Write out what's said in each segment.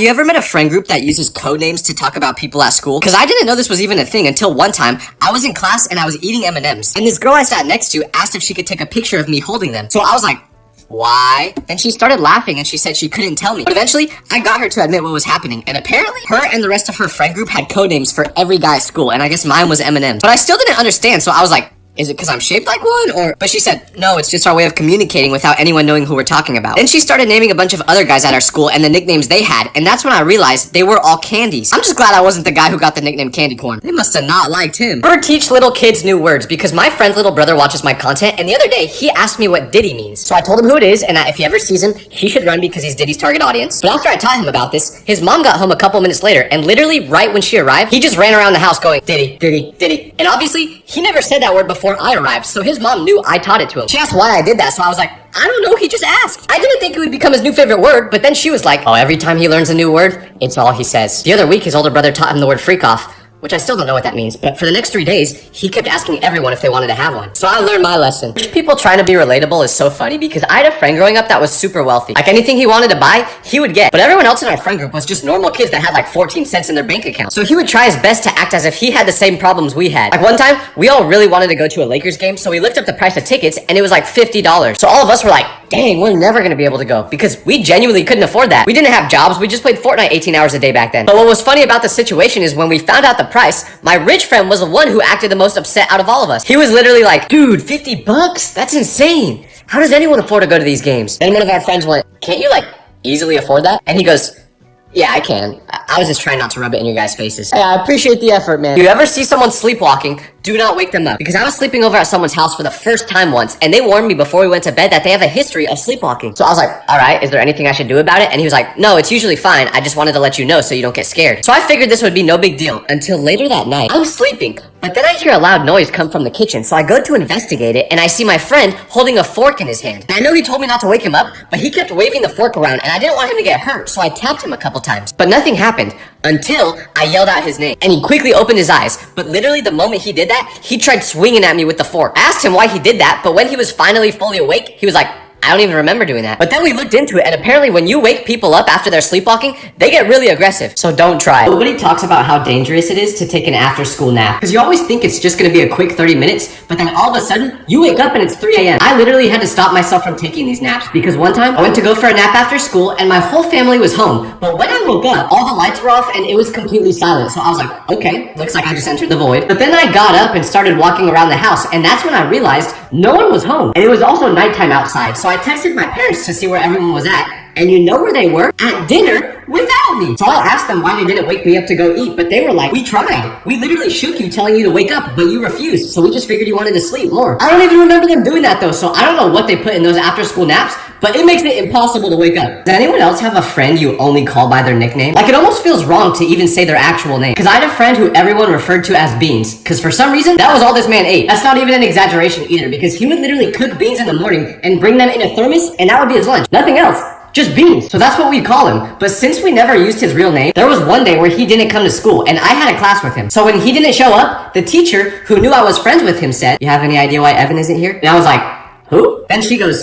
you ever met a friend group that uses code names to talk about people at school? Because I didn't know this was even a thing until one time I was in class and I was eating M&Ms. And this girl I sat next to asked if she could take a picture of me holding them. So I was like, why? And she started laughing and she said she couldn't tell me. But eventually, I got her to admit what was happening. And apparently, her and the rest of her friend group had code names for every guy at school. And I guess mine was M&M's. But I still didn't understand, so I was like, is it because I'm shaped like one? But she said, no, it's just our way of communicating without anyone knowing who we're talking about. Then she started naming a bunch of other guys at our school and the nicknames they had, and that's when I realized they were all candies. I'm just glad I wasn't the guy who got the nickname Candy Corn. They must have not liked him. Or teach little kids new words, because my friend's little brother watches my content, and the other day, he asked me what Diddy means. So I told him who it is, and if he ever sees him, he should run because he's Diddy's target audience. But after I taught him about this, his mom got home a couple minutes later, and literally right when she arrived, he just ran around the house going, Diddy, Diddy, Diddy. And obviously, he never said that word before I arrived, so his mom knew I taught it to him. She asked why I did that, so I was like, I don't know, he just asked. I didn't think it would become his new favorite word, but then she was like, oh, every time he learns a new word, it's all he says. The other week, his older brother taught him the word freak off, which I still don't know what that means, but for the next 3 days, he kept asking everyone if they wanted to have one. So I learned my lesson. People trying to be relatable is so funny because I had a friend growing up that was super wealthy. Like anything he wanted to buy, he would get. But everyone else in our friend group was just normal kids that had like 14 cents in their bank account. So he would try his best to act as if he had the same problems we had. Like one time, we all really wanted to go to a Lakers game, so we looked up the price of tickets and it was like $50. So all of us were like, dang, we're never gonna be able to go because we genuinely couldn't afford that. We didn't have jobs, we just played Fortnite 18 hours a day back then. But what was funny about the situation is when we found out the price, my rich friend was the one who acted the most upset out of all of us. He was literally like, dude, $50? That's insane. How does anyone afford to go to these games? Then one of our friends went, can't you like easily afford that? And he goes, yeah, I can. I was just trying not to rub it in your guys' faces. Hey, I appreciate the effort, man. If you ever see someone sleepwalking, do not wake them up. Because I was sleeping over at someone's house for the first time once, and they warned me before we went to bed that they have a history of sleepwalking. So I was like, alright, is there anything I should do about it? And he was like, no, it's usually fine. I just wanted to let you know so you don't get scared. So I figured this would be no big deal until later that night. I'm sleeping, but then I hear a loud noise come from the kitchen, so I go to investigate it, and I see my friend holding a fork in his hand. And I know he told me not to wake him up, but he kept waving the fork around, and I didn't want him to get hurt, so I tapped him a couple times. But nothing happened until I yelled out his name, and he quickly opened his eyes. But literally the moment he did that, he tried swinging at me with the fork. I asked him why he did that, but when he was finally fully awake, he was like, I don't even remember doing that. But then we looked into it, and apparently when you wake people up after they're sleepwalking, they get really aggressive. So don't try. Nobody talks about how dangerous it is to take an after-school nap. Because you always think it's just gonna be a quick 30 minutes, but then all of a sudden, you wake up and it's 3 a.m. I literally had to stop myself from taking these naps because one time, I went to go for a nap after school, and my whole family was home. But when I woke up, all the lights were off, and it was completely silent. So I was like, okay, looks like I just entered the void. But then I got up and started walking around the house, and that's when I realized no one was home. And it was also nighttime outside, so I texted my parents to see where everyone was at, and you know where they were? At dinner without me. So I asked them why they didn't wake me up to go eat, but they were like, we tried. We literally shook you telling you to wake up, but you refused, so we just figured you wanted to sleep more. I don't even remember them doing that though, so I don't know what they put in those after school naps, but it makes it impossible to wake up. Does anyone else have a friend you only call by their nickname? Like it almost feels wrong to even say their actual name. Cause I had a friend who everyone referred to as Beans, cause for some reason, that was all this man ate. That's not even an exaggeration either, because he would literally cook beans in the morning and bring them in a thermos, and that would be his lunch. Nothing else. Just Beans. So that's what we call him. But since we never used his real name, there was one day where he didn't come to school and I had a class with him. So when he didn't show up, the teacher, who knew I was friends with him, said, you have any idea why Evan isn't here? And I was like, who? Then she goes,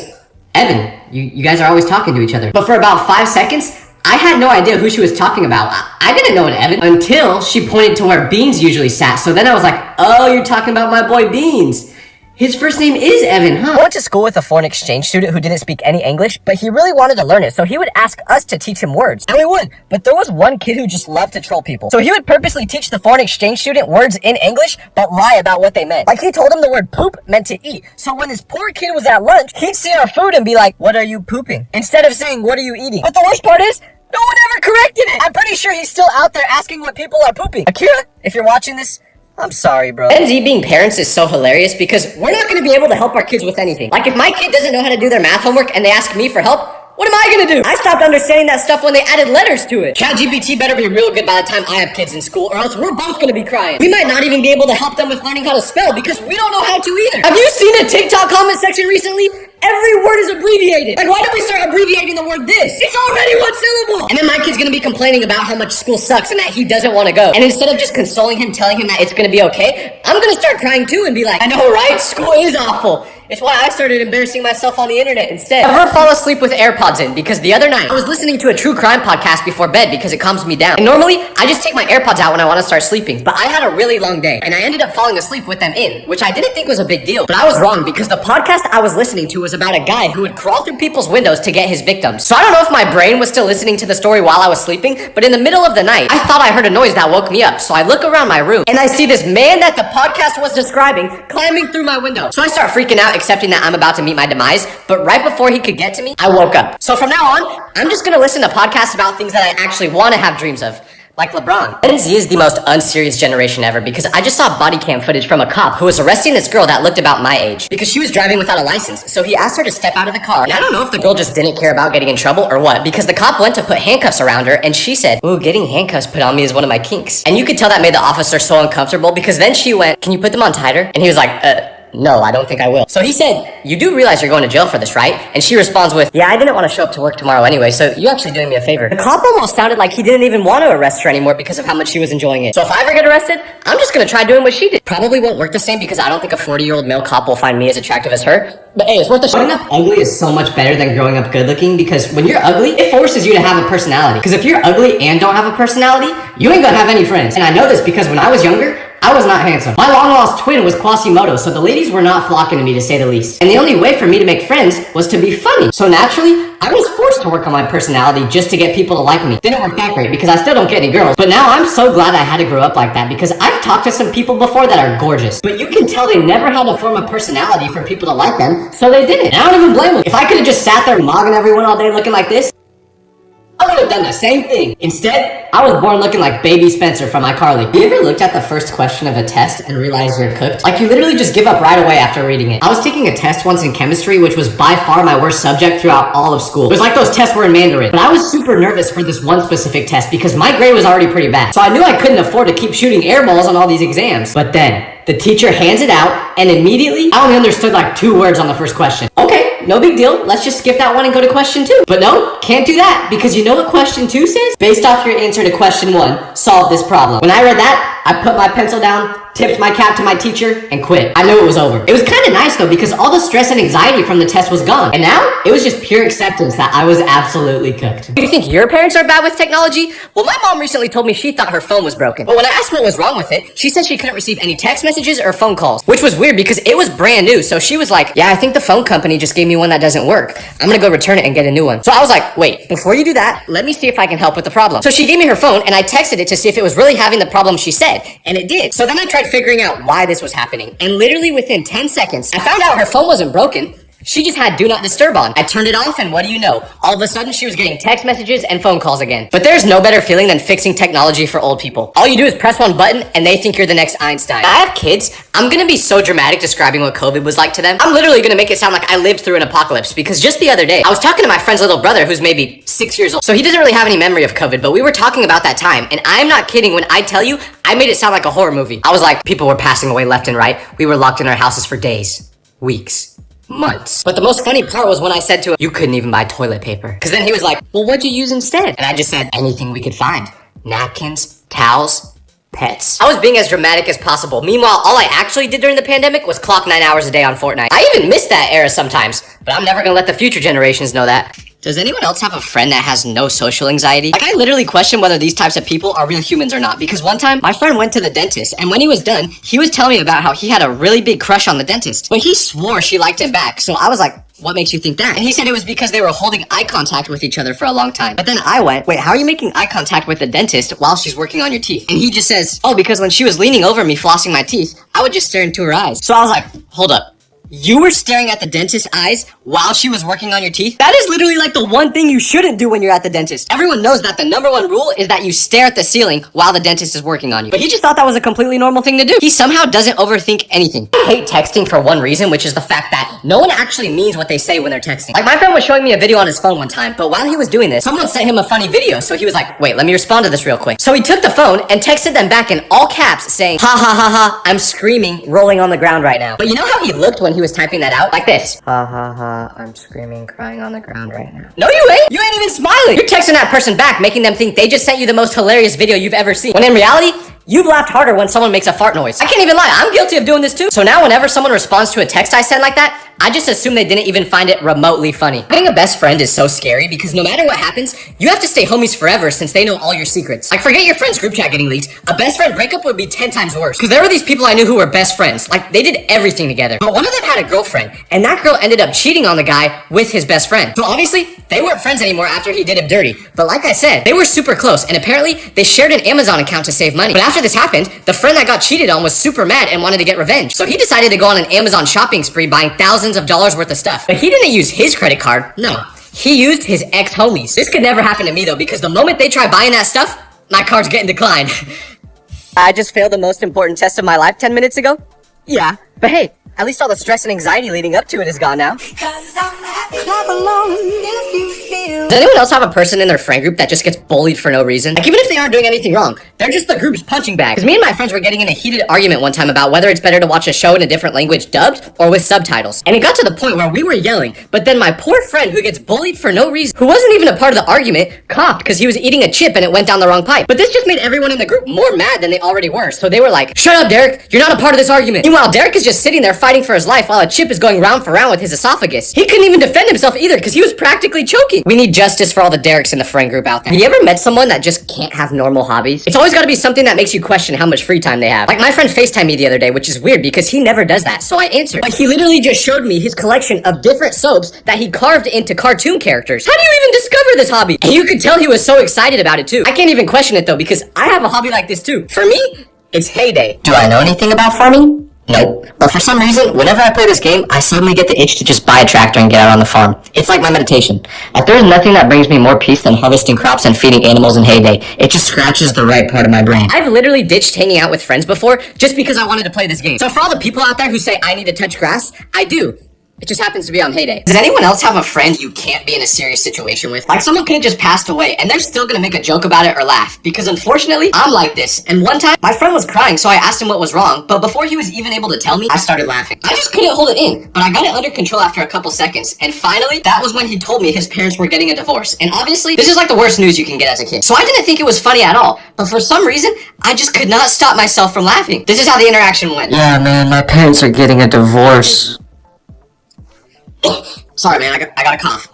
Evan, you guys are always talking to each other. But for about 5 seconds, I had no idea who she was talking about. I didn't know an Evan until she pointed to where Beans usually sat. So then I was like, oh, you're talking about my boy Beans. His first name is Evan, huh? I went to school with a foreign exchange student who didn't speak any English, but he really wanted to learn it, so he would ask us to teach him words. And we would, but there was one kid who just loved to troll people. So he would purposely teach the foreign exchange student words in English, but lie about what they meant. Like he told him the word poop meant to eat. So when this poor kid was at lunch, he'd see our food and be like, what are you pooping? Instead of saying, what are you eating? But the worst part is, no one ever corrected it. I'm pretty sure he's still out there asking what people are pooping. Akira, if you're watching this, I'm sorry, bro. Gen Z being parents is so hilarious because we're not going to be able to help our kids with anything. Like if my kid doesn't know how to do their math homework and they ask me for help, what am I gonna do? I stopped understanding that stuff when they added letters to it. ChatGPT better be real good by the time I have kids in school, or else we're both gonna be crying. We might not even be able to help them with learning how to spell because we don't know how to either. Have you seen a TikTok comment section recently? Every word is abbreviated. Like, why don't we start abbreviating the word this? It's already one syllable. And then my kid's gonna be complaining about how much school sucks and that he doesn't want to go. And instead of just consoling him, telling him that it's gonna be okay, I'm gonna start crying too and be like, I know, right? School is awful. It's why I started embarrassing myself on the internet instead. Never fall asleep with AirPods in, because the other night I was listening to a true crime podcast before bed because it calms me down. And normally, I just take my AirPods out when I want to start sleeping, but I had a really long day, and I ended up falling asleep with them in, which I didn't think was a big deal. But I was wrong, because the podcast I was listening to was about a guy who would crawl through people's windows to get his victims. So I don't know if my brain was still listening to the story while I was sleeping, but in the middle of the night, I thought I heard a noise that woke me up. So I look around my room, and I see this man that the podcast was describing climbing through my window. So I start freaking out, accepting that I'm about to meet my demise, but right before he could get to me, I woke up. So from now on, I'm just gonna listen to podcasts about things that I actually want to have dreams of. Like LeBron. Gen Z is the most unserious generation ever, because I just saw body cam footage from a cop who was arresting this girl that looked about my age because she was driving without a license. So he asked her to step out of the car. And I don't know if the girl just didn't care about getting in trouble or what, because the cop went to put handcuffs around her and she said, "Ooh, getting handcuffs put on me is one of my kinks." And you could tell that made the officer so uncomfortable, because then she went, "Can you put them on tighter?" And he was like, "No, I don't think I will." So he said, "You do realize you're going to jail for this, right?" And she responds with, "Yeah, I didn't want to show up to work tomorrow anyway, so you actually doing me a favor." The cop almost sounded like he didn't even want to arrest her anymore because of how much she was enjoying it. So if I ever get arrested, I'm just gonna try doing what she did. Probably won't work the same, because I don't think a 40-year-old male cop will find me as attractive as her. But hey, it's worth the shot. Growing up ugly is so much better than growing up good looking, because when you're ugly, it forces you to have a personality. Because if you're ugly and don't have a personality, you ain't gonna have any friends. And I know this because when I was younger, I was not handsome. My long-lost twin was Quasimodo, so the ladies were not flocking to me, to say the least. And the only way for me to make friends was to be funny. So naturally, I was forced to work on my personality just to get people to like me. Didn't work that great, because I still don't get any girls. But now I'm so glad I had to grow up like that, because I've talked to some people before that are gorgeous, but you can tell they never had to form a personality for people to like them, so they didn't. And I don't even blame them. If I could have just sat there mogging everyone all day looking like this, I would have done the same thing. Instead, I was born looking like baby Spencer from iCarly. You ever looked at the first question of a test and realized you're cooked? Like, you literally just give up right away after reading it. I was taking a test once in chemistry, which was by far my worst subject throughout all of school. It was like those tests were in Mandarin. But I was super nervous for this one specific test because my grade was already pretty bad. So I knew I couldn't afford to keep shooting air balls on all these exams. But then, the teacher hands it out, and immediately, I only understood like 2 words on the first question. Okay, no big deal. Let's just skip that one and go to question 2. But no, can't do that, because you know what question 2 says? Based off your answer to question 1, solve this problem. When I read that, I put my pencil down, tipped my cap to my teacher, and quit. I knew it was over. It was kind of nice though, because all the stress and anxiety from the test was gone. And now, it was just pure acceptance that I was absolutely cooked. Do you think your parents are bad with technology? Well, my mom recently told me she thought her phone was broken. But when I asked what was wrong with it, she said she couldn't receive any text messages or phone calls, which was weird because it was brand new. So she was like, "Yeah, I think the phone company just gave me one that doesn't work. I'm gonna go return it and get a new one." So I was like, "Wait, before you do that, let me see if I can help with the problem." So she gave me her phone and I texted it to see if it was really having the problem she said, and it did. So then I tried figuring out why this was happening, and literally within 10 seconds, I found out her phone wasn't broken. She just had Do Not Disturb on. I turned it off, and what do you know? All of a sudden, she was getting text messages and phone calls again. But there's no better feeling than fixing technology for old people. All you do is press one button, and they think you're the next Einstein. I have kids. I'm gonna be so dramatic describing what COVID was like to them. I'm literally gonna make it sound like I lived through an apocalypse, because just the other day, I was talking to my friend's little brother, who's maybe 6 years old. So he doesn't really have any memory of COVID, but we were talking about that time, and I'm not kidding when I tell you, I made it sound like a horror movie. I was like, people were passing away left and right. We were locked in our houses for days, weeks, months. But the most funny part was when I said to him, "You couldn't even buy toilet paper." Because then he was like, "Well, what'd you use instead?" And I just said, "Anything we could find. Napkins, towels, pets." I was being as dramatic as possible. Meanwhile, all I actually did during the pandemic was clock 9 hours a day on Fortnite. I even miss that era sometimes, but I'm never gonna let the future generations know that. Does anyone else have a friend that has no social anxiety? Like, I literally question whether these types of people are real humans or not, because one time, my friend went to the dentist, and when he was done, he was telling me about how he had a really big crush on the dentist. But he swore she liked him back, so I was like, "What makes you think that?" And he said it was because they were holding eye contact with each other for a long time. But then I went, "Wait, how are you making eye contact with the dentist while she's working on your teeth?" And he just says, "Oh, because when she was leaning over me flossing my teeth, I would just stare into her eyes." So I was like, hold up. You were staring at the dentist's eyes while she was working on your teeth? That is literally like the one thing you shouldn't do when you're at the dentist. Everyone knows that the #1 rule is that you stare at the ceiling while the dentist is working on you. But he just thought that was a completely normal thing to do. He somehow doesn't overthink anything. I hate texting for one reason, which is the fact that no one actually means what they say when they're texting. Like, my friend was showing me a video on his phone one time, but while he was doing this, someone sent him a funny video, so he was like, "Wait, let me respond to this real quick." So he took the phone and texted them back in all caps saying, "Ha ha ha ha, I'm screaming, rolling on the ground right now." But you know how he looked when he was typing that out? Like this. "Ha ha ha, I'm screaming, crying on the ground right now." No, you ain't. You ain't even smiling. You're texting that person back, making them think they just sent you the most hilarious video you've ever seen. When in reality, You've laughed harder when someone makes a fart noise. I can't even lie, I'm guilty of doing this too. So now whenever someone responds to a text I sent like that, I just assume they didn't even find it remotely funny. Getting a best friend is so scary because no matter what happens, you have to stay homies forever since they know all your secrets. Like, forget your friend's group chat getting leaked. A best friend breakup would be 10 times worse. Because there were these people I knew who were best friends. Like, they did everything together. But one of them had a girlfriend, and that girl ended up cheating on the guy with his best friend. So obviously, they weren't friends anymore after he did him dirty. But like I said, they were super close, and apparently, they shared an Amazon account to save money. But after this happened, the friend that got cheated on was super mad and wanted to get revenge. So he decided to go on an Amazon shopping spree buying thousands of dollars worth of stuff. But he didn't use his credit card. No, he used his ex-homies. This could never happen to me though, because the moment they try buying that stuff, my card's getting declined. I just failed the most important test of my life 10 minutes ago? Yeah, but hey, at least all the stress and anxiety leading up to it is gone now. Does anyone else have a person in their friend group that just gets bullied for no reason? Like, even if they aren't doing anything wrong, they're just the group's punching bag. Because me and my friends were getting in a heated argument one time about whether it's better to watch a show in a different language dubbed or with subtitles. And it got to the point where we were yelling, but then my poor friend who gets bullied for no reason, who wasn't even a part of the argument, coughed because he was eating a chip and it went down the wrong pipe. But this just made everyone in the group more mad than they already were. So they were like, "Shut up, Derek, you're not a part of this argument." Meanwhile, Derek is just sitting there fighting for his life while a chip is going round for round with his esophagus. He couldn't even defend himself either because he was practically choking. We need justice for all the Dereks in the friend group out there. Have you ever met someone that just can't have normal hobbies? It's always got to be something that makes you question how much free time they have. Like, my friend FaceTimed me the other day, which is weird because he never does that, so I answered. But he literally just showed me his collection of different soaps that he carved into cartoon characters. How do you even discover this hobby? And you could tell he was so excited about it too. I can't even question it though because I have a hobby like this too. For me, it's heyday. Do I know anything about farming? Nope. But for some reason, whenever I play this game, I suddenly get the itch to just buy a tractor and get out on the farm. It's like my meditation. Like, there is nothing that brings me more peace than harvesting crops and feeding animals in heyday. It just scratches the right part of my brain. I've literally ditched hanging out with friends before just because I wanted to play this game. So for all the people out there who say I need to touch grass, I do. It just happens to be on heyday. Does anyone else have a friend you can't be in a serious situation with? Like, someone could have just passed away and they're still gonna make a joke about it or laugh. Because unfortunately, I'm like this. And one time, my friend was crying, so I asked him what was wrong. But before he was even able to tell me, I started laughing. I just couldn't hold it in. But I got it under control after a couple seconds. And finally, that was when he told me his parents were getting a divorce. And obviously, this is like the worst news you can get as a kid. So I didn't think it was funny at all. But for some reason, I just could not stop myself from laughing. This is how the interaction went. Yeah, man, my parents are getting a divorce. Sorry, man, I got a cough.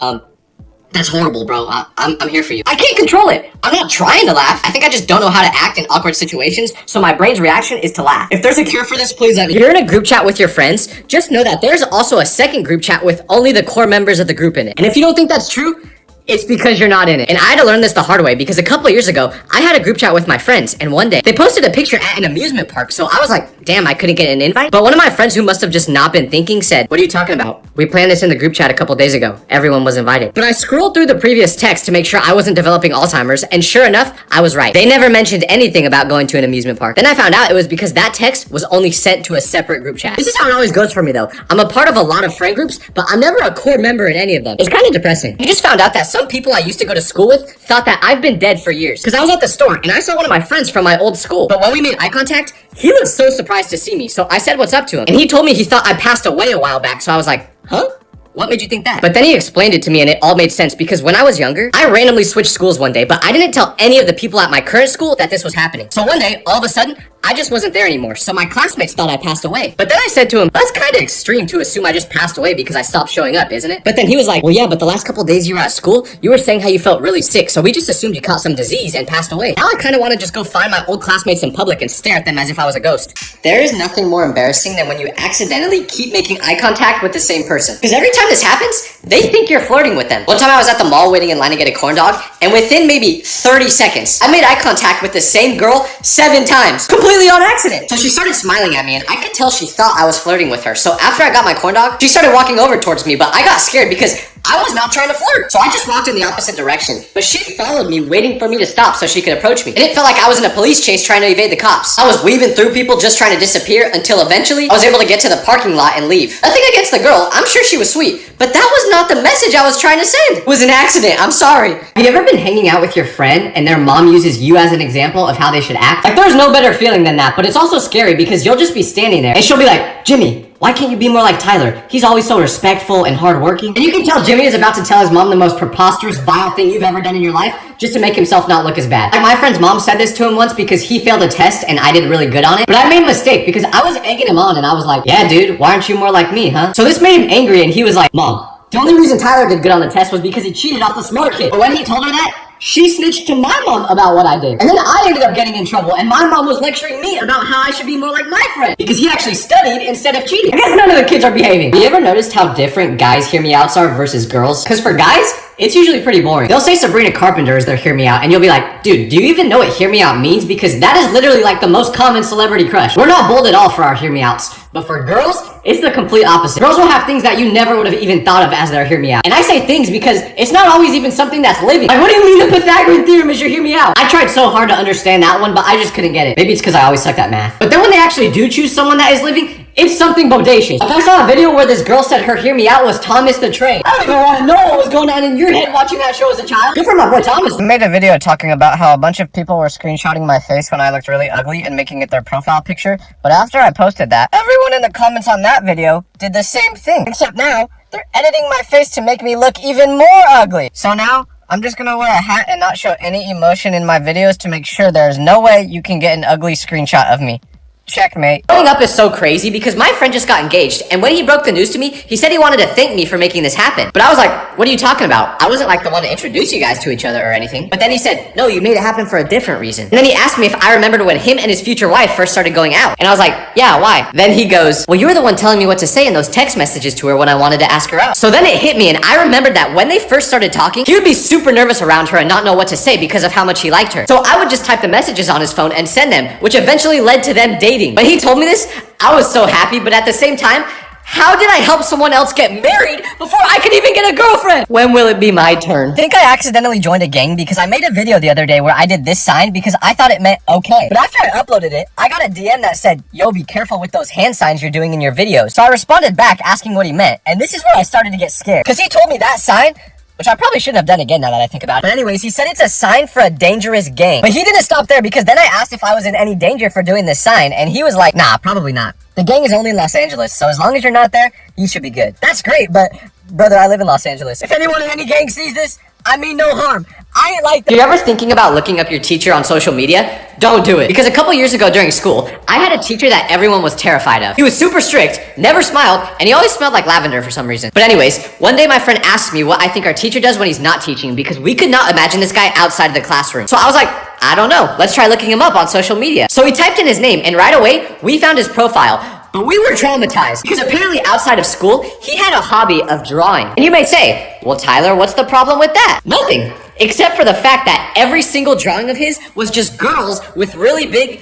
That's horrible, bro. I'm here for you. I can't control it. I'm not trying to laugh. I think I just don't know how to act in awkward situations, so my brain's reaction is to laugh. If there's a cure for this, please let me. If you're in a group chat with your friends, just know that there's also a second group chat with only the core members of the group in it. And if you don't think that's true, it's because you're not in it. And I had to learn this the hard way because a couple of years ago, I had a group chat with my friends, and one day, they posted a picture at an amusement park, so I was like, damn, I couldn't get an invite? But one of my friends who must have just not been thinking said, "What are you talking about? We planned this in the group chat a couple days ago. Everyone was invited." But I scrolled through the previous text to make sure I wasn't developing Alzheimer's, and sure enough, I was right. They never mentioned anything about going to an amusement park. Then I found out it was because that text was only sent to a separate group chat. This is how it always goes for me though. I'm a part of a lot of friend groups, but I'm never a core member in any of them. It's kind of depressing. I just found out that some people I used to go to school with thought that I've been dead for years. Because I was at the store and I saw one of my friends from my old school. But when we made eye contact, he looked so surprised to see me. So I said what's up to him. And he told me he thought I passed away a while back. So I was like, huh? What made you think that? But then he explained it to me and it all made sense because when I was younger, I randomly switched schools one day, but I didn't tell any of the people at my current school that this was happening. So one day, all of a sudden, I just wasn't there anymore. So my classmates thought I passed away. But then I said to him, that's kind of extreme to assume I just passed away because I stopped showing up, isn't it? But then he was like, well, yeah, but the last couple days you were at school, you were saying how you felt really sick. So we just assumed you caught some disease and passed away. Now I kind of want to just go find my old classmates in public and stare at them as if I was a ghost. There is nothing more embarrassing than when you accidentally keep making eye contact with the same person. Because every time this happens, they think you're flirting with them. One time I was at the mall waiting in line to get a corn dog, and within maybe 30 seconds, I made eye contact with the same girl 7 times, completely on accident. So she started smiling at me, and I could tell she thought I was flirting with her. So after I got my corn dog, she started walking over towards me, but I got scared because I was not trying to flirt. So I just walked in the opposite direction. But she followed me, waiting for me to stop so she could approach me. And it felt like I was in a police chase trying to evade the cops. I was weaving through people just trying to disappear until eventually I was able to get to the parking lot and leave. Nothing against the girl. I'm sure she was sweet. But that was not the message I was trying to send. It was an accident. I'm sorry. Have you ever been hanging out with your friend and their mom uses you as an example of how they should act? Like, there's no better feeling than that, but it's also scary because you'll just be standing there and she'll be like, Jimmy, Why can't you be more like Tyler? He's always so respectful and hardworking. And you can tell Jimmy is about to tell his mom the most preposterous, vile thing you've ever done in your life just to make himself not look as bad. Like, my friend's mom said this to him once because he failed a test and I did really good on it. But I made a mistake because I was egging him on and I was like, yeah, dude, why aren't you more like me, huh? So this made him angry and he was like, Mom, the only reason Tyler did good on the test was because he cheated off the smart kid. But when he told her that, she snitched to my mom about what I did. And then I ended up getting in trouble, and my mom was lecturing me about how I should be more like my friend, because he actually studied instead of cheating. I guess none of the kids are behaving. Have you ever noticed how different guys' hear me outs are versus girls? Because for guys, it's usually pretty boring. They'll say Sabrina Carpenter is their hear me out, and you'll be like, dude, do you even know what hear me out means? Because that is literally like the most common celebrity crush. We're not bold at all for our hear me outs. But for girls, it's the complete opposite. Girls will have things that you never would have even thought of as their hear me out. And I say things because it's not always even something that's living. Like, what do you mean the Pythagorean theorem is your hear me out? I tried so hard to understand that one, but I just couldn't get it. Maybe it's because I always sucked at math. But then when they actually do choose someone that is living, it's something bodacious. Like, I saw a video where this girl said her hear me out was Thomas the Train. I don't even want to know what was going on in your head watching that show as a child. Good for my boy Thomas. I made a video talking about how a bunch of people were screenshotting my face when I looked really ugly and making it their profile picture, but after I posted that, everyone in the comments on that video did the same thing, except now they're editing my face to make me look even more ugly. So now I'm just gonna wear a hat and not show any emotion in my videos to make sure there's no way you can get an ugly screenshot of me. Checkmate. Growing up is so crazy because my friend just got engaged, and when he broke the news to me, he said he wanted to thank me for making this happen. But I was like, what are you talking about? I wasn't like the one to introduce you guys to each other or anything. But then he said, no, you made it happen for a different reason. And then he asked me if I remembered when him and his future wife first started going out. And I was like, yeah, why? Then he goes, well, you were the one telling me what to say in those text messages to her when I wanted to ask her out. So then it hit me, and I remembered that when they first started talking, he would be super nervous around her and not know what to say because of how much he liked her. So I would just type the messages on his phone and send them, which eventually led to them dating. When he told me this, I was so happy, but at the same time, how did I help someone else get married before I could even get a girlfriend? When will it be my turn? I think I accidentally joined a gang because I made a video the other day where I did this sign because I thought it meant okay. But after I uploaded it, I got a DM that said, yo, be careful with those hand signs you're doing in your videos. So I responded back asking what he meant, and this is where I started to get scared. Because he told me that sign, which I probably shouldn't have done again now that I think about it. But anyways, he said it's a sign for a dangerous gang. But he didn't stop there because then I asked if I was in any danger for doing this sign, and he was like, nah, probably not. The gang is only in Los Angeles, so as long as you're not there, you should be good. That's great, but brother, I live in Los Angeles. If anyone in any gang sees this, I mean no harm. I ain't like that. If you're ever thinking about looking up your teacher on social media, don't do it. Because a couple years ago during school, I had a teacher that everyone was terrified of. He was super strict, never smiled, and he always smelled like lavender for some reason. But anyways, one day my friend asked me what I think our teacher does when he's not teaching because we could not imagine this guy outside of the classroom. So I was like, I don't know. Let's try looking him up on social media. So we typed in his name, and right away, we found his profile. But we were traumatized because apparently outside of school, he had a hobby of drawing. And you may say, well, Tyler, what's the problem with that? Nothing. Except for the fact that every single drawing of his was just girls with really big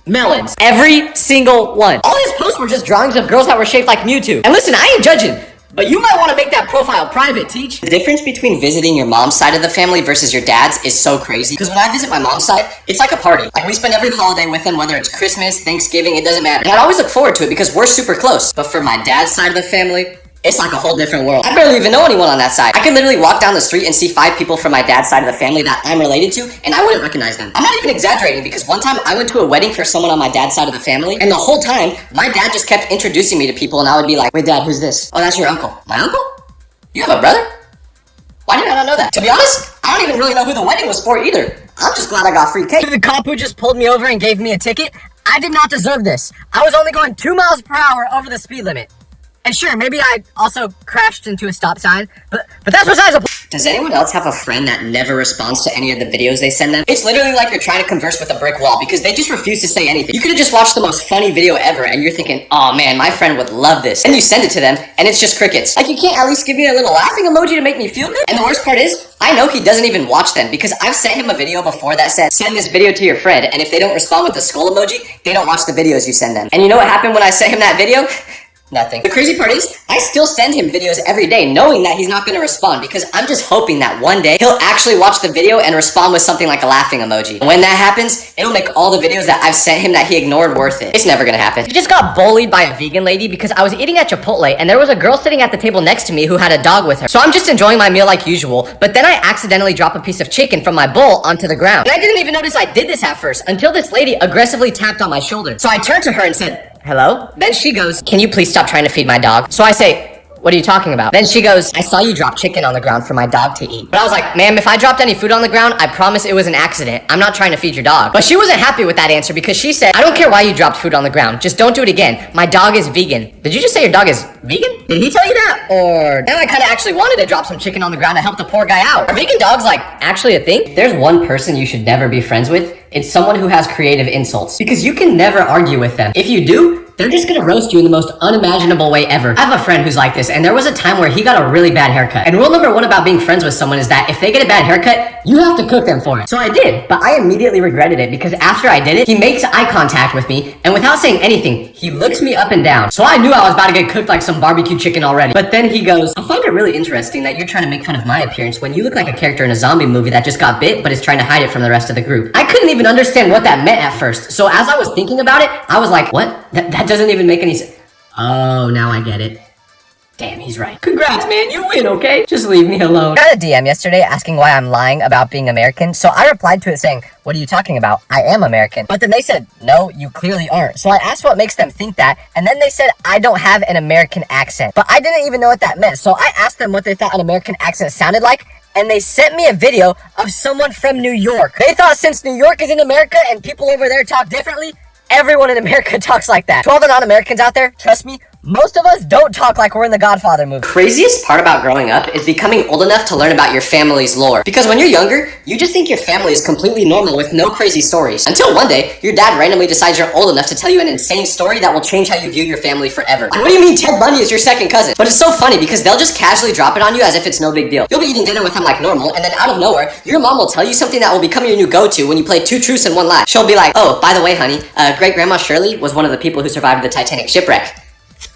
melons. Every single one. All his posts were just drawings of girls that were shaped like Mewtwo. And listen, I ain't judging, but you might want to make that profile private, Teach. The difference between visiting your mom's side of the family versus your dad's is so crazy. Because when I visit my mom's side, it's like a party. Like, we spend every holiday with them, whether it's Christmas, Thanksgiving, it doesn't matter. And I'd always look forward to it because we're super close. But for my dad's side of the family, it's like a whole different world. I barely even know anyone on that side. I could literally walk down the street and see 5 people from my dad's side of the family that I'm related to, and I wouldn't recognize them. I'm not even exaggerating because one time I went to a wedding for someone on my dad's side of the family, and the whole time, my dad just kept introducing me to people, and I would be like, wait, Dad, who's this? Oh, that's your uncle. My uncle? You have a brother? Why did I not know that? To be honest, I don't even really know who the wedding was for either. I'm just glad I got free cake. The cop who just pulled me over and gave me a ticket, I did not deserve this. I was only going 2 miles per hour over the speed limit. And sure, maybe I also crashed into a stop sign, but that's besides the point. Does anyone else have a friend that never responds to any of the videos they send them? It's literally like you're trying to converse with a brick wall because they just refuse to say anything. You could have just watched the most funny video ever and you're thinking, oh man, my friend would love this. And you send it to them and it's just crickets. Like, you can't at least give me a little laughing emoji to make me feel good? And the worst part is, I know he doesn't even watch them because I've sent him a video before that said, send this video to your friend, and if they don't respond with the skull emoji, they don't watch the videos you send them. And you know what happened when I sent him that video? Nothing. The crazy part is, I still send him videos every day knowing that he's not going to respond because I'm just hoping that one day he'll actually watch the video and respond with something like a laughing emoji. And when that happens, it'll make all the videos that I've sent him that he ignored worth it. It's never going to happen. I just got bullied by a vegan lady because I was eating at Chipotle and there was a girl sitting at the table next to me who had a dog with her. So I'm just enjoying my meal like usual, but then I accidentally drop a piece of chicken from my bowl onto the ground. And I didn't even notice I did this at first until this lady aggressively tapped on my shoulder. So I turned to her and said, hello? Then she goes, can you please stop trying to feed my dog? So I say, what are you talking about? Then she goes, I saw you drop chicken on the ground for my dog to eat. But I was like, ma'am, if I dropped any food on the ground, I promise it was an accident. I'm not trying to feed your dog. But she wasn't happy with that answer because she said, I don't care why you dropped food on the ground. Just don't do it again. My dog is vegan. Did you just say your dog is vegan? Did he tell you that? Or now I kind of actually wanted to drop some chicken on the ground to help the poor guy out. Are vegan dogs like actually a thing? If there's one person you should never be friends with, it's someone who has creative insults. Because you can never argue with them. If you do, they're just gonna roast you in the most unimaginable way ever. I have a friend who's like this, and there was a time where he got a really bad haircut. And rule number one about being friends with someone is that if they get a bad haircut, you have to cook them for it. So I did, but I immediately regretted it because after I did it, he makes eye contact with me, and without saying anything, he looks me up and down. So I knew I was about to get cooked like some barbecue chicken already. But then he goes, I find it really interesting that you're trying to make fun of my appearance when you look like a character in a zombie movie that just got bit, but is trying to hide it from the rest of the group. I couldn't even understand what that meant at first. So as I was thinking about it, I was like, what? That doesn't even make any sense. Oh, now I get it. Damn, he's right. Congrats, man. You win, okay? Just leave me alone. I got a DM yesterday asking why I'm lying about being American. So I replied to it saying, what are you talking about? I am American. But then they said, no, you clearly aren't. So I asked what makes them think that. And then they said, I don't have an American accent. But I didn't even know what that meant. So I asked them what they thought an American accent sounded like. And they sent me a video of someone from New York. They thought since New York is in America and people over there talk differently, everyone in America talks like that. To all the non-Americans out there, trust me, most of us don't talk like we're in the Godfather movie. Craziest part about growing up is becoming old enough to learn about your family's lore. Because when you're younger, you just think your family is completely normal with no crazy stories. Until one day, your dad randomly decides you're old enough to tell you an insane story that will change how you view your family forever. What do you mean Ted Bundy is your second cousin? But it's so funny because they'll just casually drop it on you as if it's no big deal. You'll be eating dinner with them like normal, and then out of nowhere, your mom will tell you something that will become your new go-to when you play two truths and one lie. She'll be like, oh, by the way, honey, great-grandma Shirley was one of the people who survived the Titanic shipwreck.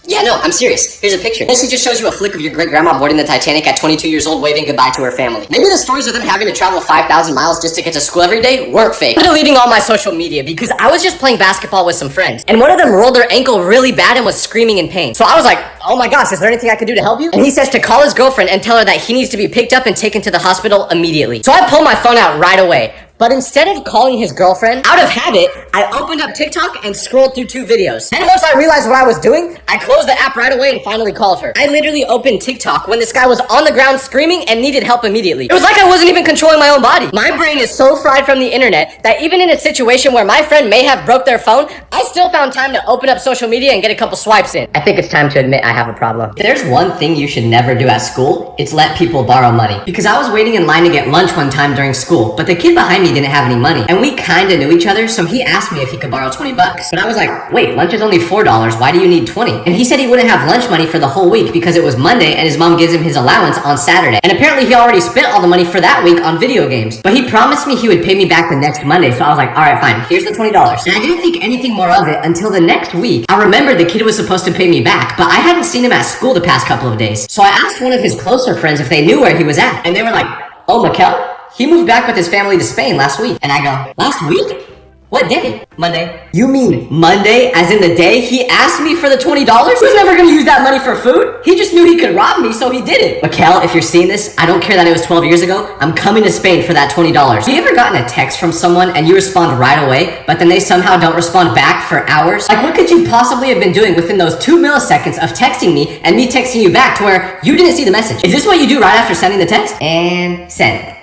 Yeah, no, I'm serious. Here's a picture. Then she just shows you a flick of your great-grandma boarding the Titanic at 22 years old waving goodbye to her family. Maybe the stories of them having to travel 5,000 miles just to get to school every day weren't fake. I'm deleting all my social media because I was just playing basketball with some friends. And one of them rolled their ankle really bad and was screaming in pain. So I was like, oh my gosh, is there anything I could do to help you? And he says to call his girlfriend and tell her that he needs to be picked up and taken to the hospital immediately. So I pull my phone out right away. But instead of calling his girlfriend, out of habit, I opened up TikTok and scrolled through 2 videos. Then once I realized what I was doing, I closed the app right away and finally called her. I literally opened TikTok when this guy was on the ground screaming and needed help immediately. It was like I wasn't even controlling my own body. My brain is so fried from the internet that even in a situation where my friend may have broke their phone, I still found time to open up social media and get a couple swipes in. I think it's time to admit I have a problem. If there's one thing you should never do at school, it's let people borrow money. Because I was waiting in line to get lunch one time during school, but the kid behind me didn't have any money. And we kinda knew each other, so he asked me if he could borrow 20 bucks. But I was like, wait, lunch is only $4, why do you need 20? And he said he wouldn't have lunch money for the whole week because it was Monday and his mom gives him his allowance on Saturday. And apparently he already spent all the money for that week on video games. But he promised me he would pay me back the next Monday, so I was like, alright fine, here's the $20. And I didn't think anything more of it until the next week. I remembered the kid was supposed to pay me back, but I hadn't seen him at school the past couple of days. So I asked one of his closer friends if they knew where he was at. And they were like, oh, Mikkel? He moved back with his family to Spain last week. And I go, last week? What day? Monday. You mean Monday, as in the day he asked me for the $20? Who's never gonna use that money for food? He just knew he could rob me, so he did it. Mikkel, if you're seeing this, I don't care that it was 12 years ago. I'm coming to Spain for that $20. Have you ever gotten a text from someone and you respond right away, but then they somehow don't respond back for hours? Like, what could you possibly have been doing within those 2 milliseconds of texting me and me texting you back to where you didn't see the message? Is this what you do right after sending the text? And send.